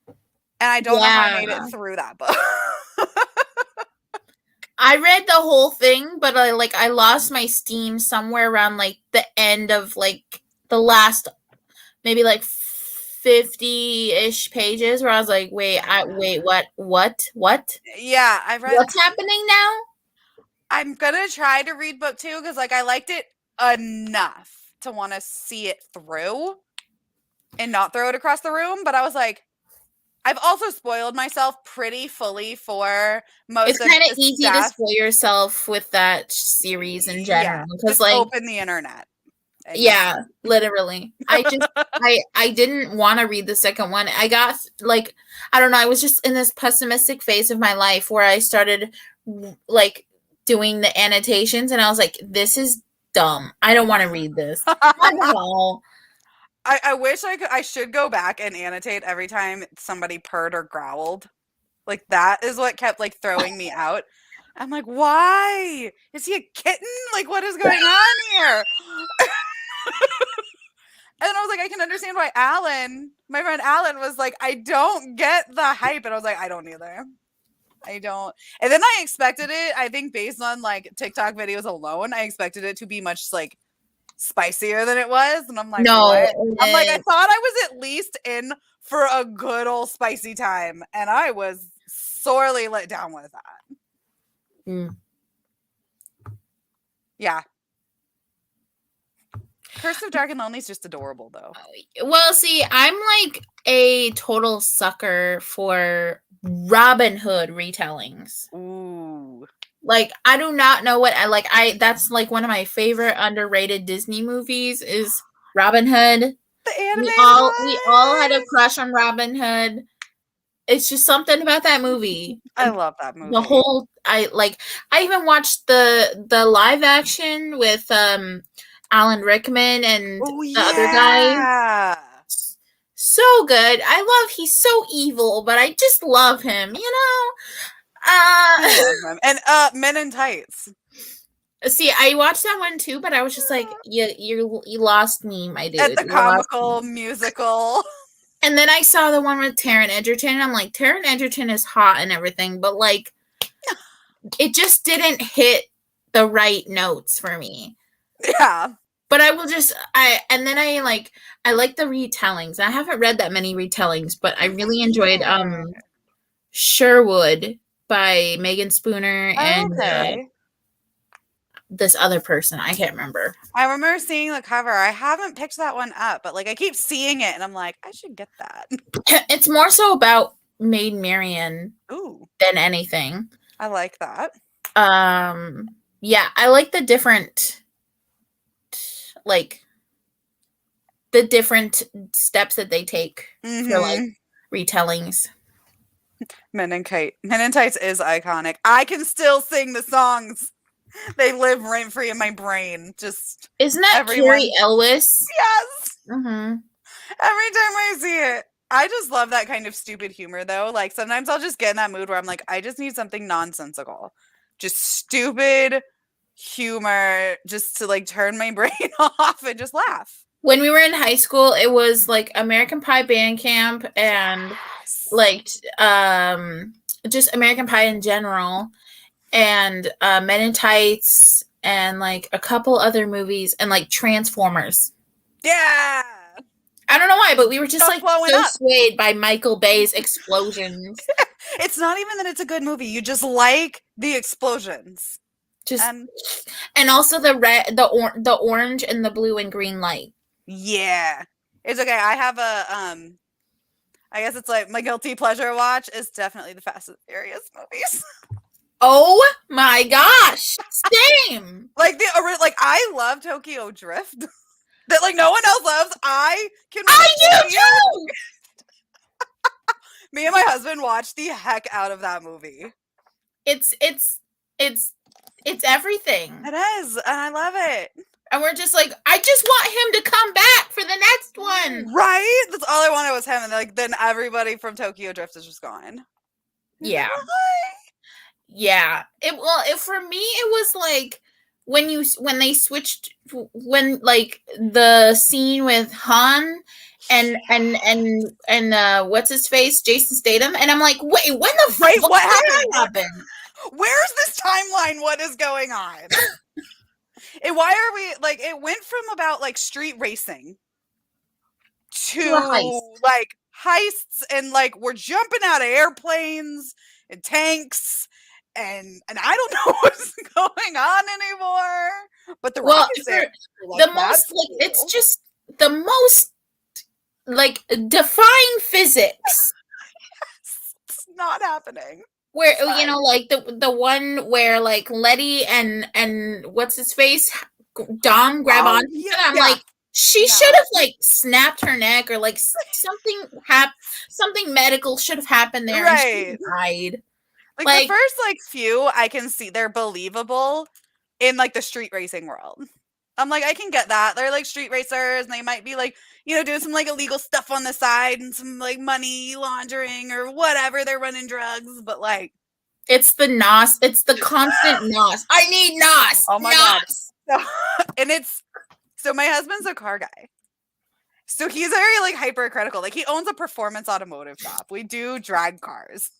And I don't know how I made it through that book. I read the whole thing, but I lost my steam somewhere around like the end of like the last maybe like 50-ish pages where I was like, wait, what? Yeah, I've read. What's happening now? I'm gonna try to read book 2 because like I liked it enough to want to see it through and not throw it across the room. But I was like, I've also spoiled myself pretty fully for most of It's kind of the easy to spoil yourself with that series in general because, just like, open the internet. Yeah, literally. I didn't want to read the second one. I got like, I don't know, I was just in this pessimistic phase of my life where I started like doing the annotations and I was like, this is dumb. I don't want to read this. Not at all. I wish I should go back and annotate every time somebody purred or growled. Like that is what kept like throwing me out. I'm like, why? Is he a kitten? Like, what is going on here? And I was like, I can understand why my friend Alan was like, I don't get the hype. And I was like, I don't either. I don't. And then I expected it, I think based on like TikTok videos alone, I expected it to be much like spicier than it was. And I'm like, No, what? I'm like, I thought I was at least in for a good old spicy time. And I was sorely let down with that. Yeah. Curse of Dark and Lonely is just adorable, though. Well, see, I'm like a total sucker for Robin Hood retellings. Ooh. Like, I do not know what I like. That's like one of my favorite underrated Disney movies is Robin Hood. The animated we all had a crush on Robin Hood. It's just something about that movie. I love that movie. The whole I even watched the live action with Alan Rickman and the other guy. So good. He's so evil, but I just love him, you know? I love him. And Men in Tights. See, I watched that one too, but I was just like, you lost me, my dude. At the comical musical. And then I saw the one with Taron Egerton, and I'm like, Taron Egerton is hot and everything, but like, it just didn't hit the right notes for me. Yeah. But I will just I like the retellings. I haven't read that many retellings, but I really enjoyed Sherwood by Megan Spooner and this other person. I can't remember. I remember seeing the cover. I haven't picked that one up, but like I keep seeing it and I'm like, I should get that. It's more so about Maid Marian than anything. I like that. Yeah, I like the different steps that they take for like retellings. Men in Tights is iconic. I can still sing the songs. They live rent free in my brain. Just isn't that Carrie Elwes? Yes. Mm-hmm. Every time I see it, I just love that kind of stupid humor, though. Like sometimes I'll just get in that mood where I'm like, I just need something nonsensical, just stupid humor, just to like turn my brain off and just laugh. When we were in high school, it was like American Pie band camp and like just American Pie in general. And Men in Tights and like a couple other movies and like Transformers. Yeah. I don't know why, but we were just like so swayed by Michael Bay's explosions. It's not even that it's a good movie. You just like the explosions. And also the orange and the blue and green light. Yeah. It's okay. I have I guess it's like my guilty pleasure watch is definitely the Fast and Furious movies. Oh my gosh! Same. Like I love Tokyo Drift. That like no one else loves. I do too. Me and my husband watched the heck out of that movie. It's everything. It is, and I love it. And we're just like, I just want him to come back for the next one. Right? That's all I wanted was him, and like then everybody from Tokyo Drift is just gone. Yeah. Yeah. For me it was like when they switched when like the scene with Han and what's his face, Jason Statham, and I'm like, wait, when the fuck what happened? Where's this timeline? What is going on? And why are we like it went from about like street racing to like heists and like we're jumping out of airplanes and tanks and I don't know what's going on anymore. But the Well, Rock is there. the most like it's just the most like defying physics. It's not happening. Where like the one where like Letty and what's his face Dom grab on. I'm like, she should have like snapped her neck or like something medical should have happened there. Right. And she died. Like the first like few, I can see they're believable in like the street racing world. I'm like, I can get that. They're like street racers and they might be like, doing some like illegal stuff on the side and some like money laundering or whatever. They're running drugs, but like it's the NOS. It's the constant NOS. I need NOS. Oh my God. So my husband's a car guy. So he's very like hypercritical. Like he owns a performance automotive shop. We do drag cars.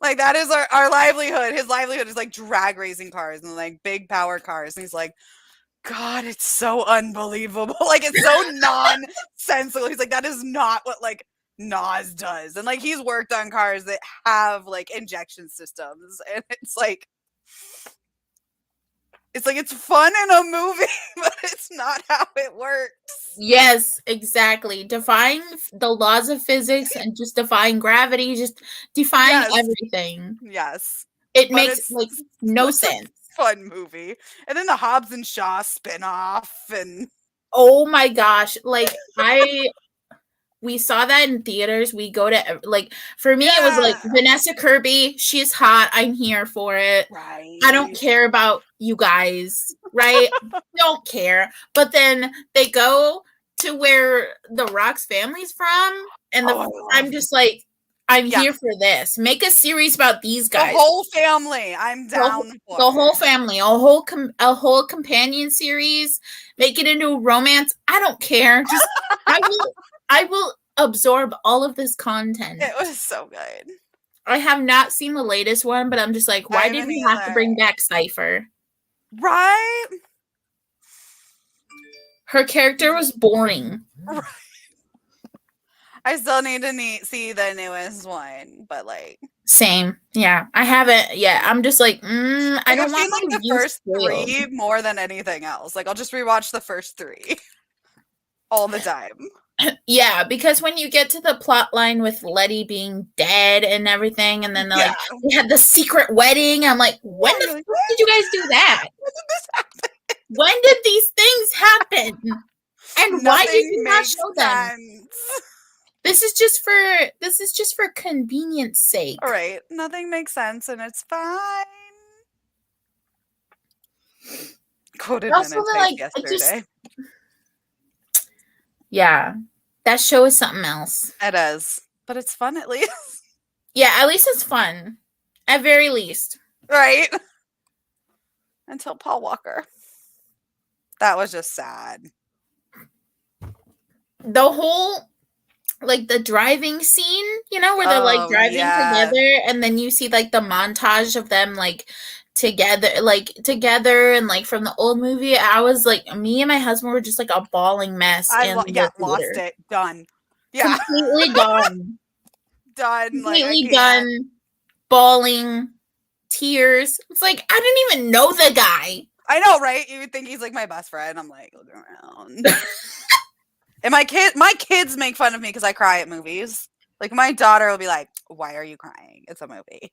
Like that is our livelihood. His livelihood is like drag racing cars and like big power cars. And he's like, God, it's so unbelievable. Like it's so nonsensical. He's like, that is not what like NOS does. And like he's worked on cars that have like injection systems. And it's like it's fun in a movie, but it's not how it works. Yes, exactly. Defying the laws of physics and just defying gravity, just defying everything. Yes. It makes like no sense. Fun movie. And then the Hobbs and Shaw spinoff and oh my gosh. Like we saw that in theaters. We go to like for me it was like Vanessa Kirby, she's hot. I'm here for it. Right. I don't care about you guys, right? Don't care. But then they go to where The Rock's family's from and I'm just like I'm here for this. Make a series about these guys. The whole family. I'm down for the whole family. A whole companion series. Make it into a romance. I don't care. Just I will absorb all of this content. It was so good. I have not seen the latest one, but I'm just like, why did we have to bring back Cypher? Right? Her character was boring. Right. I still need to see the newest one, but like same. Yeah, I haven't yet. I'm just like, I don't want like the first 3 more than anything else. Like I'll just rewatch the first 3 all the time. Yeah, because when you get to the plot line with Letty being dead and everything, and then like we had the secret wedding, I'm like, when the fuck did you guys do that? When did this happen? When did these things happen? And why did you not show them? This is just for convenience sake. All right, nothing makes sense, and it's fine. Quoted also, like, yesterday. Yeah, that show is something else. It is, but it's fun at least. Yeah, at least it's fun. At very least, right? Until Paul Walker. That was just sad. The whole. Like the driving scene, where they're like driving together, and then you see like the montage of them like together, and like from the old movie. I was like, me and my husband were just like a bawling mess. Lost it. Done. Yeah, completely gone. Done. Completely done. Bawling, tears. It's like I didn't even know the guy. I know, right? You would think he's like my best friend. I'm like looking around. And my kids make fun of me because I cry at movies. Like my daughter will be like, "Why are you crying? It's a movie."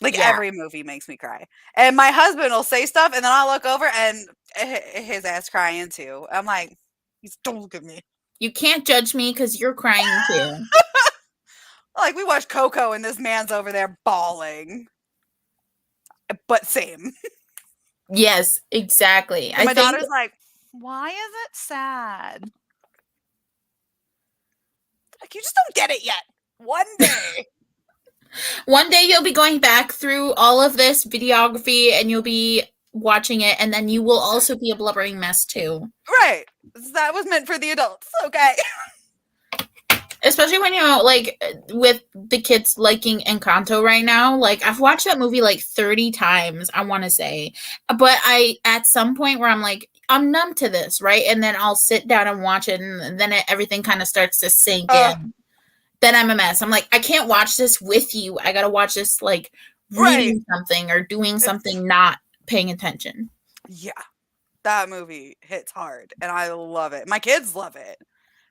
Like every movie makes me cry. And my husband will say stuff, and then I'll look over and his ass crying too. I'm like, "Don't look at me. You can't judge me because you're crying too." Like we watched Coco, and this man's over there bawling. But same. Yes, exactly. My daughter's like, "Why is it sad?" Like, you just don't get it yet. One day. One day you'll be going back through all of this videography and you'll be watching it, and then you will also be a blubbering mess too. Right. That was meant for the adults. Okay. Especially when like with the kids liking Encanto right now. Like I've watched that movie like 30 times, I want to say. But at some point where I'm like, I'm numb to this, right? And then I'll sit down and watch it, and then everything kind of starts to sink in. Then I'm a mess. I'm like, I can't watch this with you. I gotta watch this like reading something or doing something, not paying attention. Yeah. That movie hits hard and I love it. My kids love it.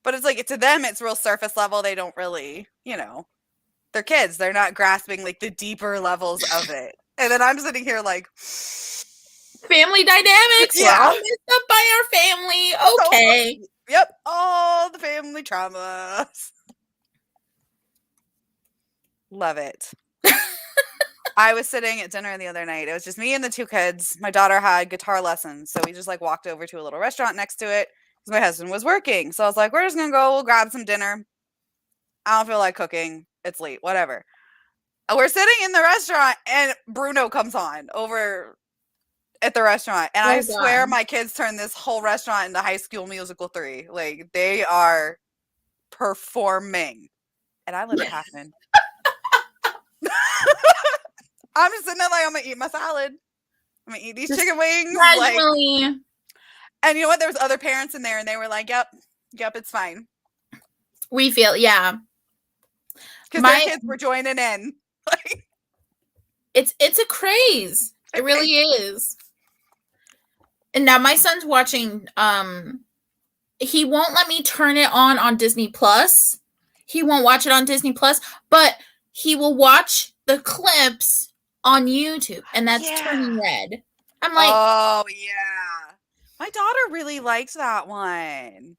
But it's like, to them, it's real surface level. They don't really, they're kids. They're not grasping like the deeper levels of it. And then I'm sitting here like, family dynamics. Yeah. We're all messed up by our family. Okay. So, yep. All the family traumas. Love it. I was sitting at dinner the other night. It was just me and the two kids. My daughter had guitar lessons. So we just like walked over to a little restaurant next to it because my husband was working. So I was like, we're just going to go. We'll grab some dinner. I don't feel like cooking. It's late. Whatever. We're sitting in the restaurant and Bruno comes on over at the restaurant. And I swear my kids turned this whole restaurant into High School Musical 3. Like, they are performing. And I let it happen. I'm just sitting there like, I'm going to eat my salad. I'm going to eat these chicken wings. Like, and you know what? There was other parents in there and they were like, yep, it's fine. We feel, yeah. Because their kids were joining in. It's a craze. It really is. And now my son's watching, he won't let me turn it on Disney Plus. He won't watch it on Disney Plus, but he will watch the clips on YouTube, and that's turning red. I'm like, oh yeah. My daughter really likes that one.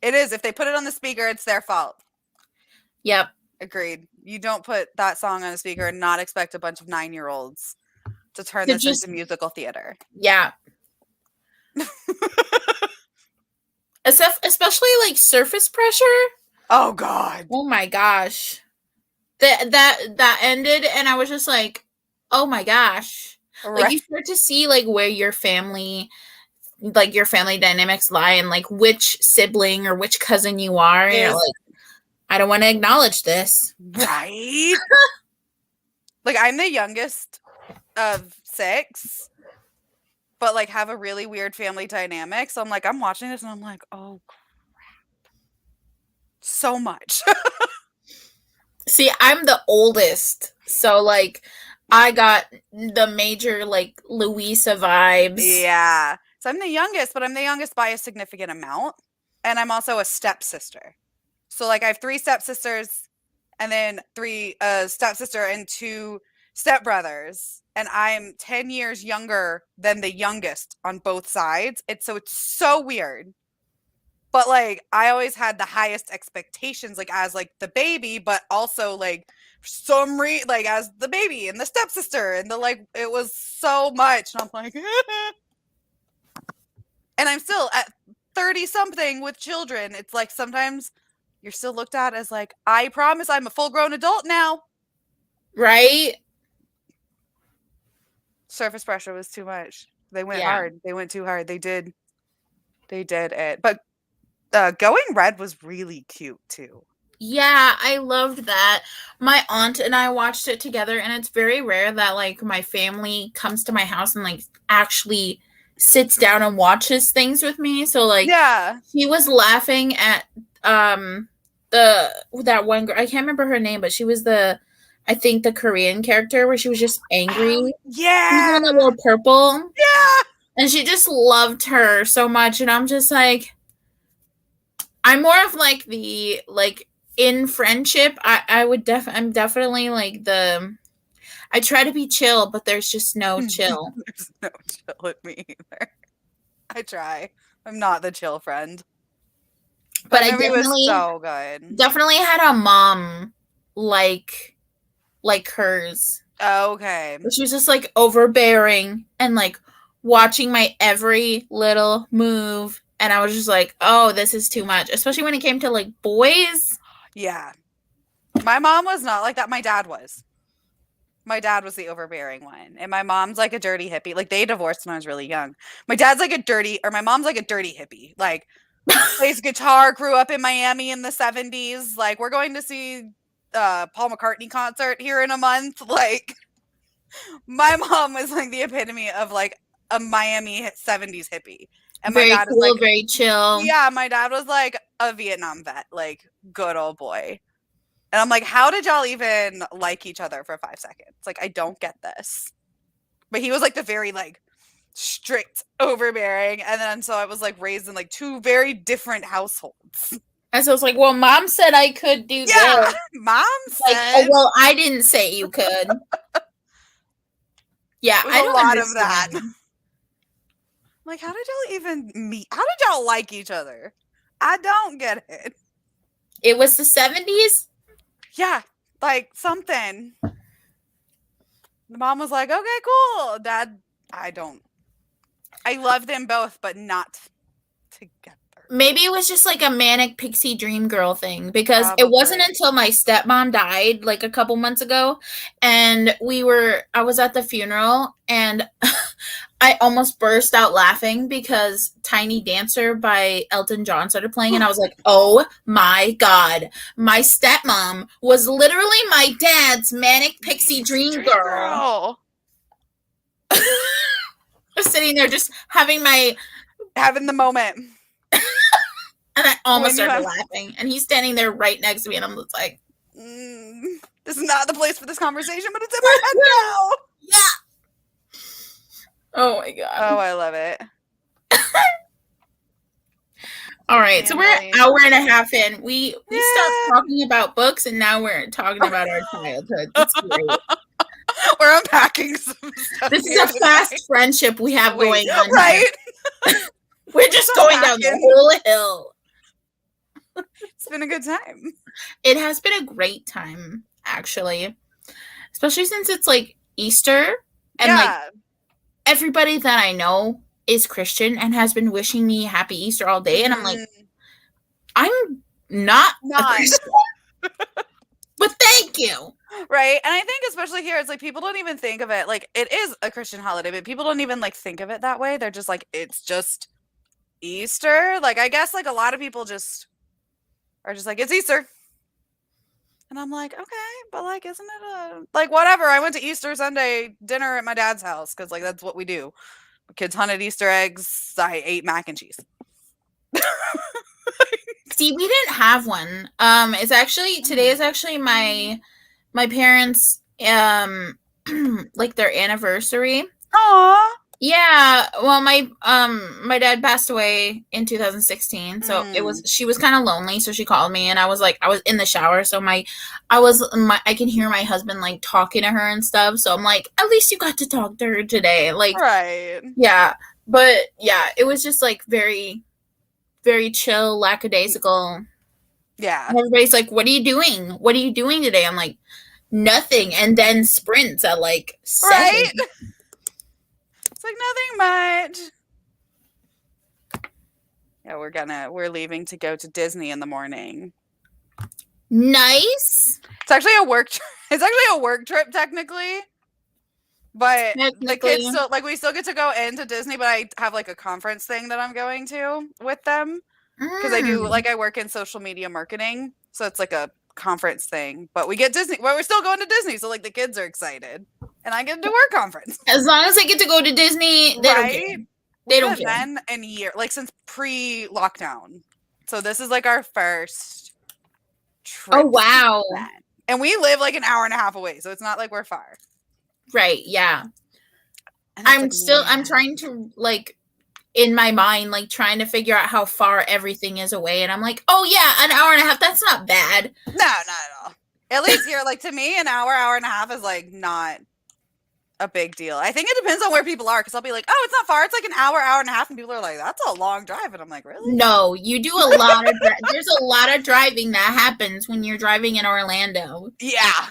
It is. If they put it on the speaker, it's their fault. Yep. Agreed. You don't put that song on a speaker and not expect a bunch of 9-year-olds to turn this into musical theater. Yeah. Especially like Surface Pressure. Oh God. Oh my gosh. That ended and I was just like, oh my gosh. Right. Like you start to see like where your family dynamics lie and like which sibling or which cousin you are. And you're like, I don't want to acknowledge this. Right? Like I'm the youngest of 6, but like have a really weird family dynamic. So I'm like, I'm watching this and I'm like, oh crap. So much. See, I'm the oldest. So like I got the major like Louisa vibes. Yeah. So I'm the youngest, but I'm the youngest by a significant amount. And I'm also a stepsister. So like I have 3 stepsisters and then 3 stepsister and 2 stepbrothers. And I'm 10 years younger than the youngest on both sides. It's so weird. But like I always had the highest expectations like as like the baby, but also like like as the baby and the stepsister and the like it was so much. And I'm like and I'm still at 30 something with children. It's like sometimes you're still looked at as like, I promise I'm a full-grown adult now. Right? Surface Pressure was too much. They went hard. They went too hard. They did it. But Going Red was really cute too. Yeah, I loved that. My aunt and I watched it together, and it's very rare that like my family comes to my house and like actually sits down and watches things with me. So like he was laughing at that one girl. I can't remember her name, but she was I think the Korean character where she was just angry. Yeah. She was the one that wore purple. Yeah. And she just loved her so much. And I'm just like, I'm more of like the, like in friendship, I'm definitely like I try to be chill, but there's just no chill. There's no chill with me either. I try. I'm not the chill friend. But I definitely, so good. Definitely had a mom like hers. Oh, okay. She was just like overbearing and like watching my every little move. And I was just like, oh, this is too much. Especially when it came to like boys. Yeah. My mom was not like that. My dad was. My dad was the overbearing one. And my mom's like a dirty hippie. Like they divorced when I was really young. My mom's like a dirty hippie. Like plays guitar, grew up in Miami in the 70s. Like we're going to see Paul McCartney concert here in a month. Like my mom was like the epitome of like a Miami 70s hippie. And very my dad cool, was like, very chill. Yeah, my dad was like a Vietnam vet, like good old boy. And I'm like, how did y'all even like each other for 5 seconds? Like, I don't get this. But he was like the very like strict, overbearing. And then so I was like raised in like 2 very different households. And so it's like, well, mom said I could do this. Mom said. Like, oh, well, I didn't say you could. Yeah, I don't lot understand. of that. Like, how did y'all even meet? How did y'all like each other? I don't get it. It was the 70s? Yeah, like something. The mom was like, okay, cool. Dad, I love them both, but not together. Maybe it was just like a manic pixie dream girl thing, because it wasn't until my stepmom died like a couple months ago, and I was at the funeral, and I almost burst out laughing because Tiny Dancer by Elton John started playing, and I was like, oh my God, my stepmom was literally my dad's manic pixie dream girl. I was sitting there just having the moment. And I almost started laughing. And he's standing there right next to me. And I'm just like, this is not the place for this conversation, but it's in my head now. Yeah. Oh my God. Oh, I love it. All right. So we're an hour and a half in. We stopped talking about books, and now we're talking about our childhood. That's great. We're unpacking some stuff. This is a fast friendship we have going on. Right? We're just going down the whole hill. It's been a good time. It has been a great time, actually. Especially since it's like Easter. And like everybody that I know is Christian and has been wishing me happy Easter all day. And I'm like, I'm not a Christian. But thank you. Right. And I think especially here, it's like people don't even think of it. Like, it is a Christian holiday, but people don't even like think of it that way. They're just like, it's just Easter. Like, I guess like a lot of people just are just like, it's Easter. And I'm like, okay, but like, isn't it like, whatever. I went to Easter Sunday dinner at my dad's house because like that's what we do. Kids hunted Easter eggs. I ate mac and cheese. See, we didn't have one. It's actually, today is actually my parents, like their anniversary. Aww. Yeah, well, my dad passed away in 2016, so she was kind of lonely, so she called me, and I was in the shower, so I can hear my husband like talking to her and stuff, so I'm like, at least you got to talk to her today, like, right? Yeah, but yeah, it was just like very, very chill, lackadaisical. Yeah, and everybody's like, "What are you doing? What are you doing today?" I'm like, "Nothing," and then sprints at like 7. Right? It's like nothing much. Yeah, we're leaving to go to Disney in the morning. Nice. It's actually a work trip technically. But the kids still like we still get to go into Disney, but I have like a conference thing that I'm going to with them. Because I work in social media marketing. So it's like a conference thing. But we get Disney, well, we're still going to Disney, so like the kids are excited. And I get to work conference. As long as they get to go to Disney, they don't care. They don't care. Then and year, like since pre-lockdown. So this is like our first trip. Oh wow. And we live like an hour and a half away, so it's not like we're far. Right, yeah. I'm trying to like in my mind, like trying to figure out how far everything is away. And I'm like, oh yeah, an hour and a half, that's not bad. No, not at all. At least here, like to me, an hour and a half is like not a big deal. I think it depends on where people are, because I'll be like, oh, it's not far. It's like an hour and a half, and people are like, that's a long drive. And I'm like, really? No, you do a lot of there's a lot of driving that happens when you're driving in Orlando. Yeah.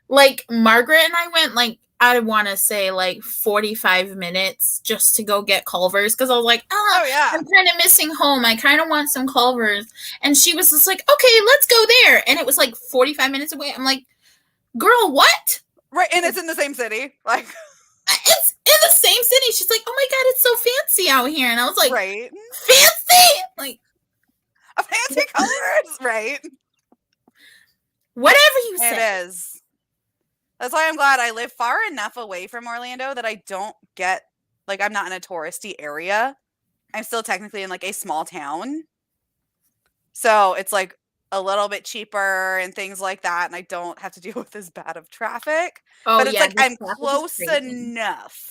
Like Margaret and I went like, I want to say like 45 minutes just to go get Culver's, because I was like, oh yeah, I'm kind of missing home. I kind of want some Culver's. And she was just like, okay, let's go there. And it was like 45 minutes away. I'm like, girl, what? Right, and it's in the same city. Like, it's in the same city. She's like, oh my God, it's so fancy out here. And I was like, right, fancy? Like, a fancy Culver's, right? Whatever you say. It is. That's why I'm glad I live far enough away from Orlando that I don't get, like, I'm not in a touristy area. I'm still technically in, like, a small town. So it's, like, a little bit cheaper and things like that, and I don't have to deal with as bad of traffic. Oh But it's yeah, like this I'm traffic is close crazy. enough.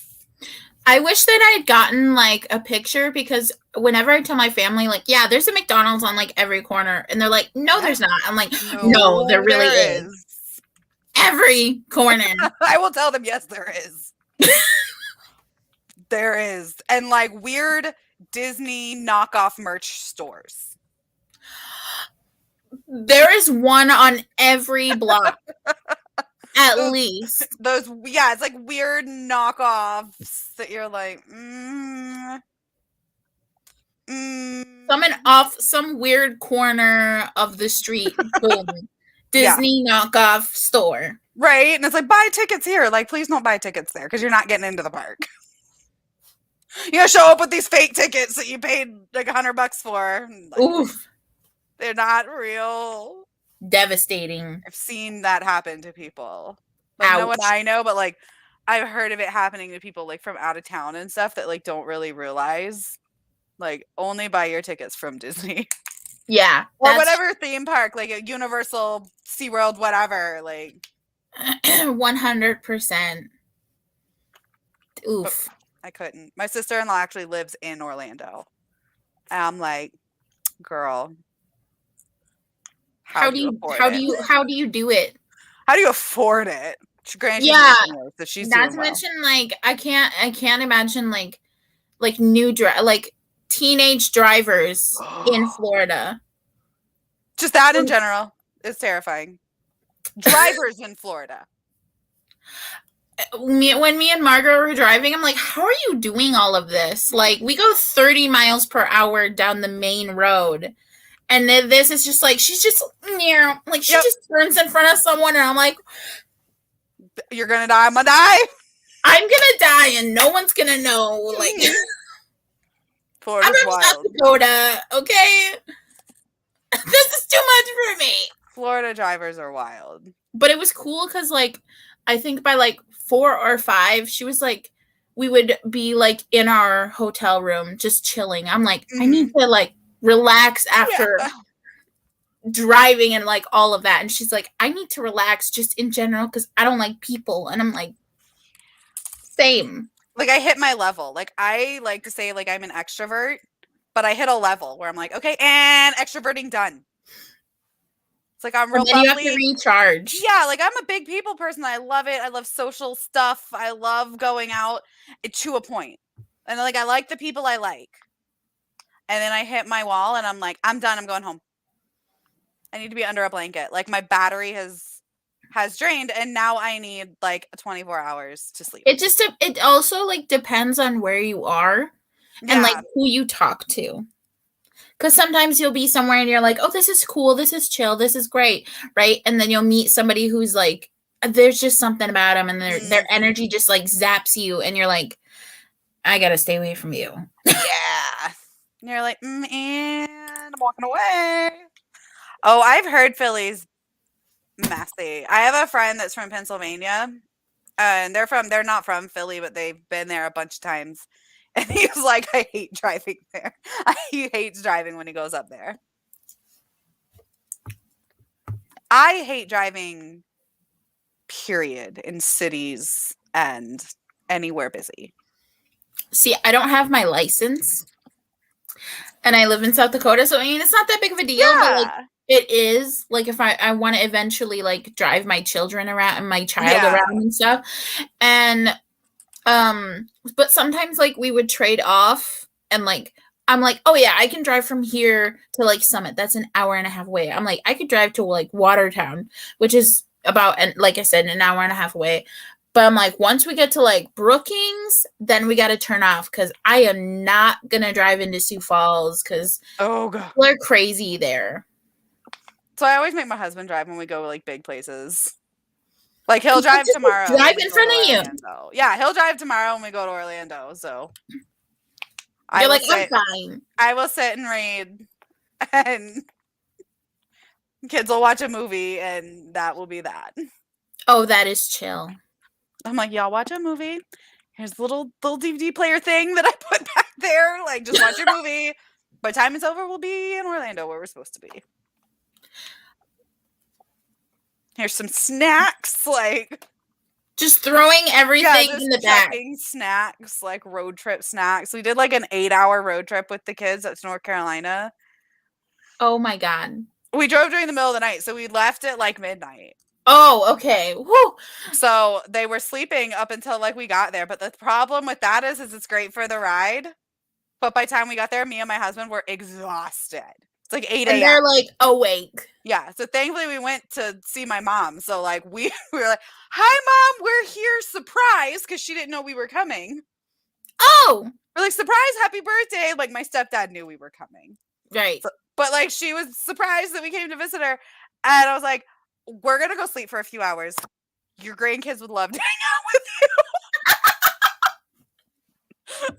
I wish that I had gotten like a picture because whenever I tell my family, like, yeah, there's a McDonald's on like every corner, and they're like, no, Yeah. there's not. I'm like, no, there No, really there is. is. Every corner. I will tell them, yes, there is. There is. And like weird Disney knockoff merch stores. There is one on every block. At least. Those, yeah, it's like weird knockoffs that you're like, Off some weird corner of the street. Boom. Disney knockoff store. Right. And it's like, buy tickets here. Like, please don't buy tickets there because you're not getting into the park. You show up with these fake tickets that you paid like $100 for. Like, oof. They're not real. Devastating. I've seen that happen to people. Like, ouch. No one I know, but like I've heard of it happening to people like from out of town and stuff that like don't really realize. Like, only buy your tickets from Disney. Yeah. Or whatever theme park, like a Universal, SeaWorld, whatever. Like 100%. Oof. But I couldn't. My sister-in-law actually lives in Orlando. And I'm like, girl, how do you afford it? How do you do it? How do you afford it? Yeah. So she's not to mention, like, I can't imagine like teenage drivers in Florida. Just that in general is terrifying. Drivers in Florida. When me and Margaret were driving, I'm like, how are you doing all of this? Like, we go 30 miles per hour down the main road. And then this is just like, she's just near, like, she just turns in front of someone, and I'm like, you're gonna die, I'm gonna die. I'm gonna die, and no one's gonna know. Like, Florida's I'm from wild. South Dakota, okay? This is too much for me. Florida drivers are wild. But it was cool because, like, I think by like 4 or 5, she was like, we would be like in our hotel room just chilling. I'm like, I need to like relax after driving and like all of that. And she's like, I need to relax just in general because I don't like people. And I'm like, same. Like, I hit my level. Like, I like to say like I'm an extrovert, but I hit a level where I'm like, okay, and extroverting done. It's like I'm real bubbly. You have to recharge. Yeah, like I'm a big people person. I love it. I love social stuff. I love going out to a point. And like I like the people I like. And then I hit my wall and I'm like, I'm done. I'm going home. I need to be under a blanket. Like, my battery has drained, and now I need like 24 hours to sleep. It also like depends on where you are and like who you talk to. Because sometimes you'll be somewhere and you're like, oh, this is cool, this is chill, this is great, right? And then you'll meet somebody who's like, there's just something about them, and their energy just like zaps you, and you're like, I gotta stay away from you. Yeah. And you're like, and I'm walking away. Oh, I've heard Philly's messy. I have a friend that's from Pennsylvania, and they're not from Philly, but they've been there a bunch of times. And he was like, I hate driving there. He hates driving when he goes up there. I hate driving, period, in cities and anywhere busy. See, I don't have my license, and I live in South Dakota, so I mean, it's not that big of a deal, but like, it is like if I want to eventually like drive my children around and my child around and stuff. And but sometimes like we would trade off, and like I'm like, oh yeah, I can drive from here to like Summit. That's an hour and a half away. I'm like, I could drive to like Watertown, which is about, and like I said, an hour and a half away. But I'm like, once we get to like Brookings, then we got to turn off, because I am not gonna drive into Sioux Falls because people are crazy there. So I always make my husband drive when we go like big places. Like, he'll drive tomorrow. Drive in front of you. Yeah, he'll drive tomorrow when we go to Orlando. So you're like, I'm fine. I will sit and read, and kids will watch a movie, and that will be that. Oh, that is chill. I'm like, y'all watch a movie. Here's a little DVD player thing that I put back there. Like, just watch your movie. By the time it's over, we'll be in Orlando, where we're supposed to be. Here's some snacks, like just throwing everything in the back. Snacks, like road trip snacks. We did like an 8-hour road trip with the kids. That's North Carolina. Oh my God. We drove during the middle of the night, so we left at like midnight. Oh, okay. Woo. So they were sleeping up until like we got there. But the problem with that is it's great for the ride. But by the time we got there, me and my husband were exhausted. It's like 8 a.m. And they're like awake. Yeah. So thankfully we went to see my mom. So like we were like, hi, Mom, we're here, surprise, because she didn't know we were coming. Oh. We're like, surprise, happy birthday. Like my stepdad knew we were coming. Right. So, but like she was surprised that we came to visit her. And I was like, we're going to go sleep for a few hours. Your grandkids would love to hang out with you.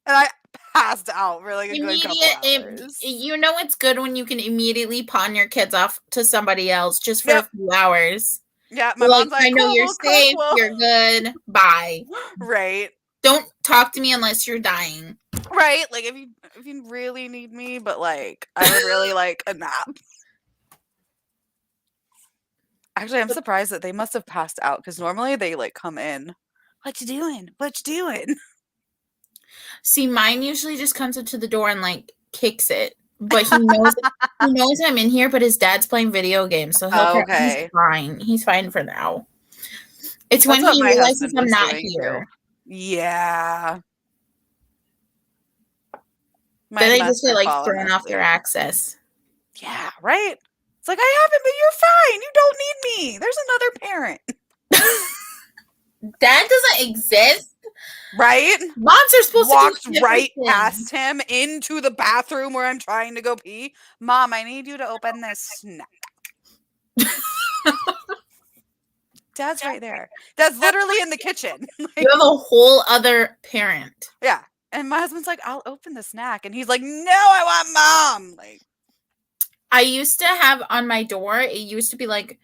And I passed out for like a good couple hours. You know it's good when you can immediately pawn your kids off to somebody else just for a few hours. Yeah, my mom's like, I know you're safe, you're good, bye. Right. Don't talk to me unless you're dying. Right, like if you really need me, but like I would really like a nap. Actually, I'm surprised that they must have passed out because normally they like come in. What you doing? What you doing? See, mine usually just comes up to the door and like kicks it, but he knows I'm in here. But his dad's playing video games, so he's fine. He's fine for now. It's when he realizes I'm not here. Yeah. Then they just get like thrown off their access. Yeah, right. It's like I haven't, but you're fine. You don't need me. There's another parent. Dad doesn't exist. Right? Moms are supposed to walk right past him into the bathroom where I'm trying to go pee. Mom, I need you to open this snack. Dad's right there. Dad's literally in the kitchen. You have a whole other parent. Yeah. And my husband's like, I'll open the snack. And he's like, no, I want Mom. Like, I used to have on my door, it used to be like,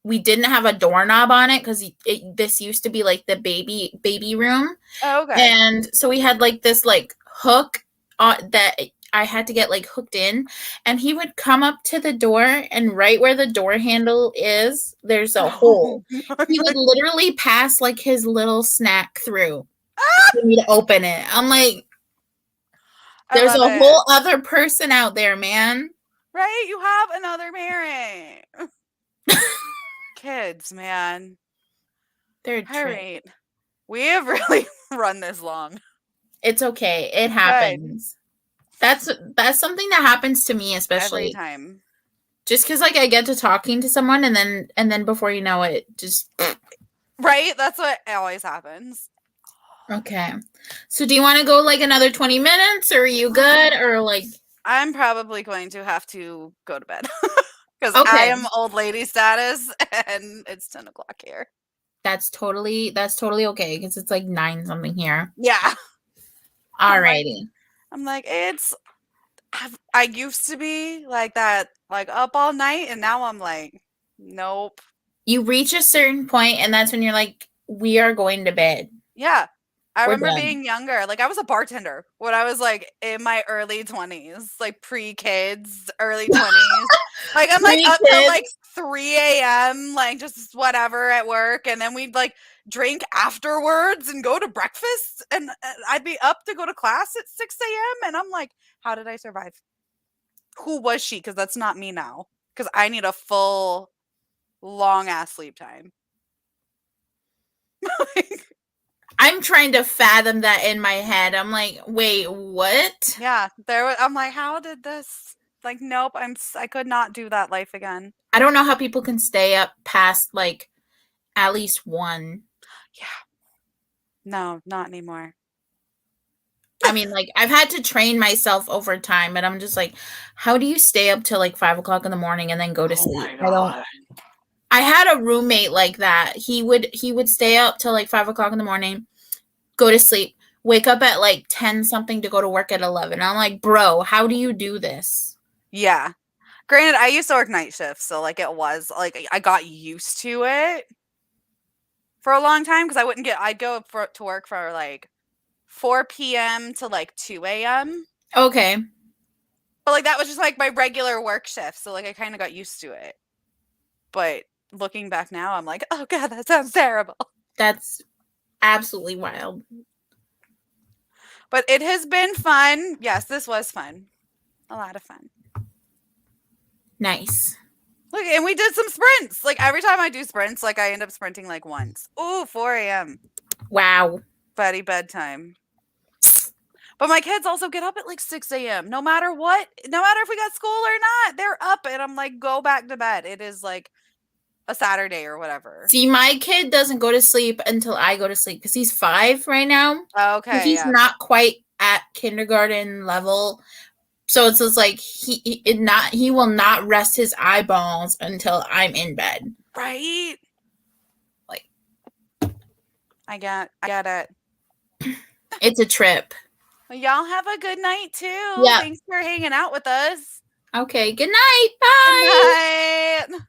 we didn't have a doorknob on it because this used to be like the baby room. Oh, okay. And so we had like this like hook that I had to get like hooked in, and he would come up to the door, and right where the door handle is, there's a hole. He would literally pass like his little snack through for me to open it. I'm like, there's a whole other person out there, man. Right? You have another parent. Kids, man. They're all right. We have really run this long. It's okay. It happens. Good. That's something that happens to me, especially every time. Just because like I get to talking to someone and then before you know it, just right. That's what always happens. Okay. So do you want to go like another 20 minutes, or are you good, or like? I'm probably going to have to go to bed. Because I am old lady status and it's 10 o'clock here. That's totally okay because it's like 9 something here. Yeah. Alrighty. I'm like, I used to be like that, like up all night, and now I'm like, nope. You reach a certain point and that's when you're like, we are going to bed. Yeah. I remember being younger. Like I was a bartender when I was like in my early 20s, like pre-kids, early 20s. Like I'm like up till like 3 a.m., like just whatever at work. And then we'd like drink afterwards and go to breakfast. And I'd be up to go to class at 6 a.m. And I'm like, how did I survive? Who was she? Because that's not me now. Because I need a full long ass sleep time. I'm trying to fathom that in my head. I'm like, wait, what? Yeah, I'm like, how did this? Like, nope, I could not do that life again. I don't know how people can stay up past like at least 1. Yeah. No, not anymore. I mean, like I've had to train myself over time, and I'm just like, how do you stay up till like 5 o'clock in the morning and then go to sleep? I had a roommate like that. He would stay up till like 5 o'clock in the morning, go to sleep, wake up at like 10 something to go to work at 11. I'm like, bro, how do you do this? Yeah. Granted, I used to work night shifts, so like it was like I got used to it for a long time because I'd go to work for like 4 p.m. to like 2 a.m. Okay. But like that was just like my regular work shift, so like I kind of got used to it. But looking back now, I'm like, oh God, that sounds terrible. That's absolutely wild. But it has been fun. Yes, this was fun. A lot of fun. Nice. Look, and we did some sprints. Like every time I do sprints, like I end up sprinting like once. Ooh, 4 a.m. Wow. Buddy bedtime. But my kids also get up at like 6 a.m. No matter what, no matter if we got school or not, they're up. And I'm like, go back to bed. It is like a Saturday or whatever. See, my kid doesn't go to sleep until I go to sleep because he's 5 right now. Okay. So he's not quite at kindergarten level. So it's just like he will not rest his eyeballs until I'm in bed. Right? Like, I get it. It's a trip. Well, y'all have a good night too. Yeah. Thanks for hanging out with us. Okay. Good night. Bye. Good night.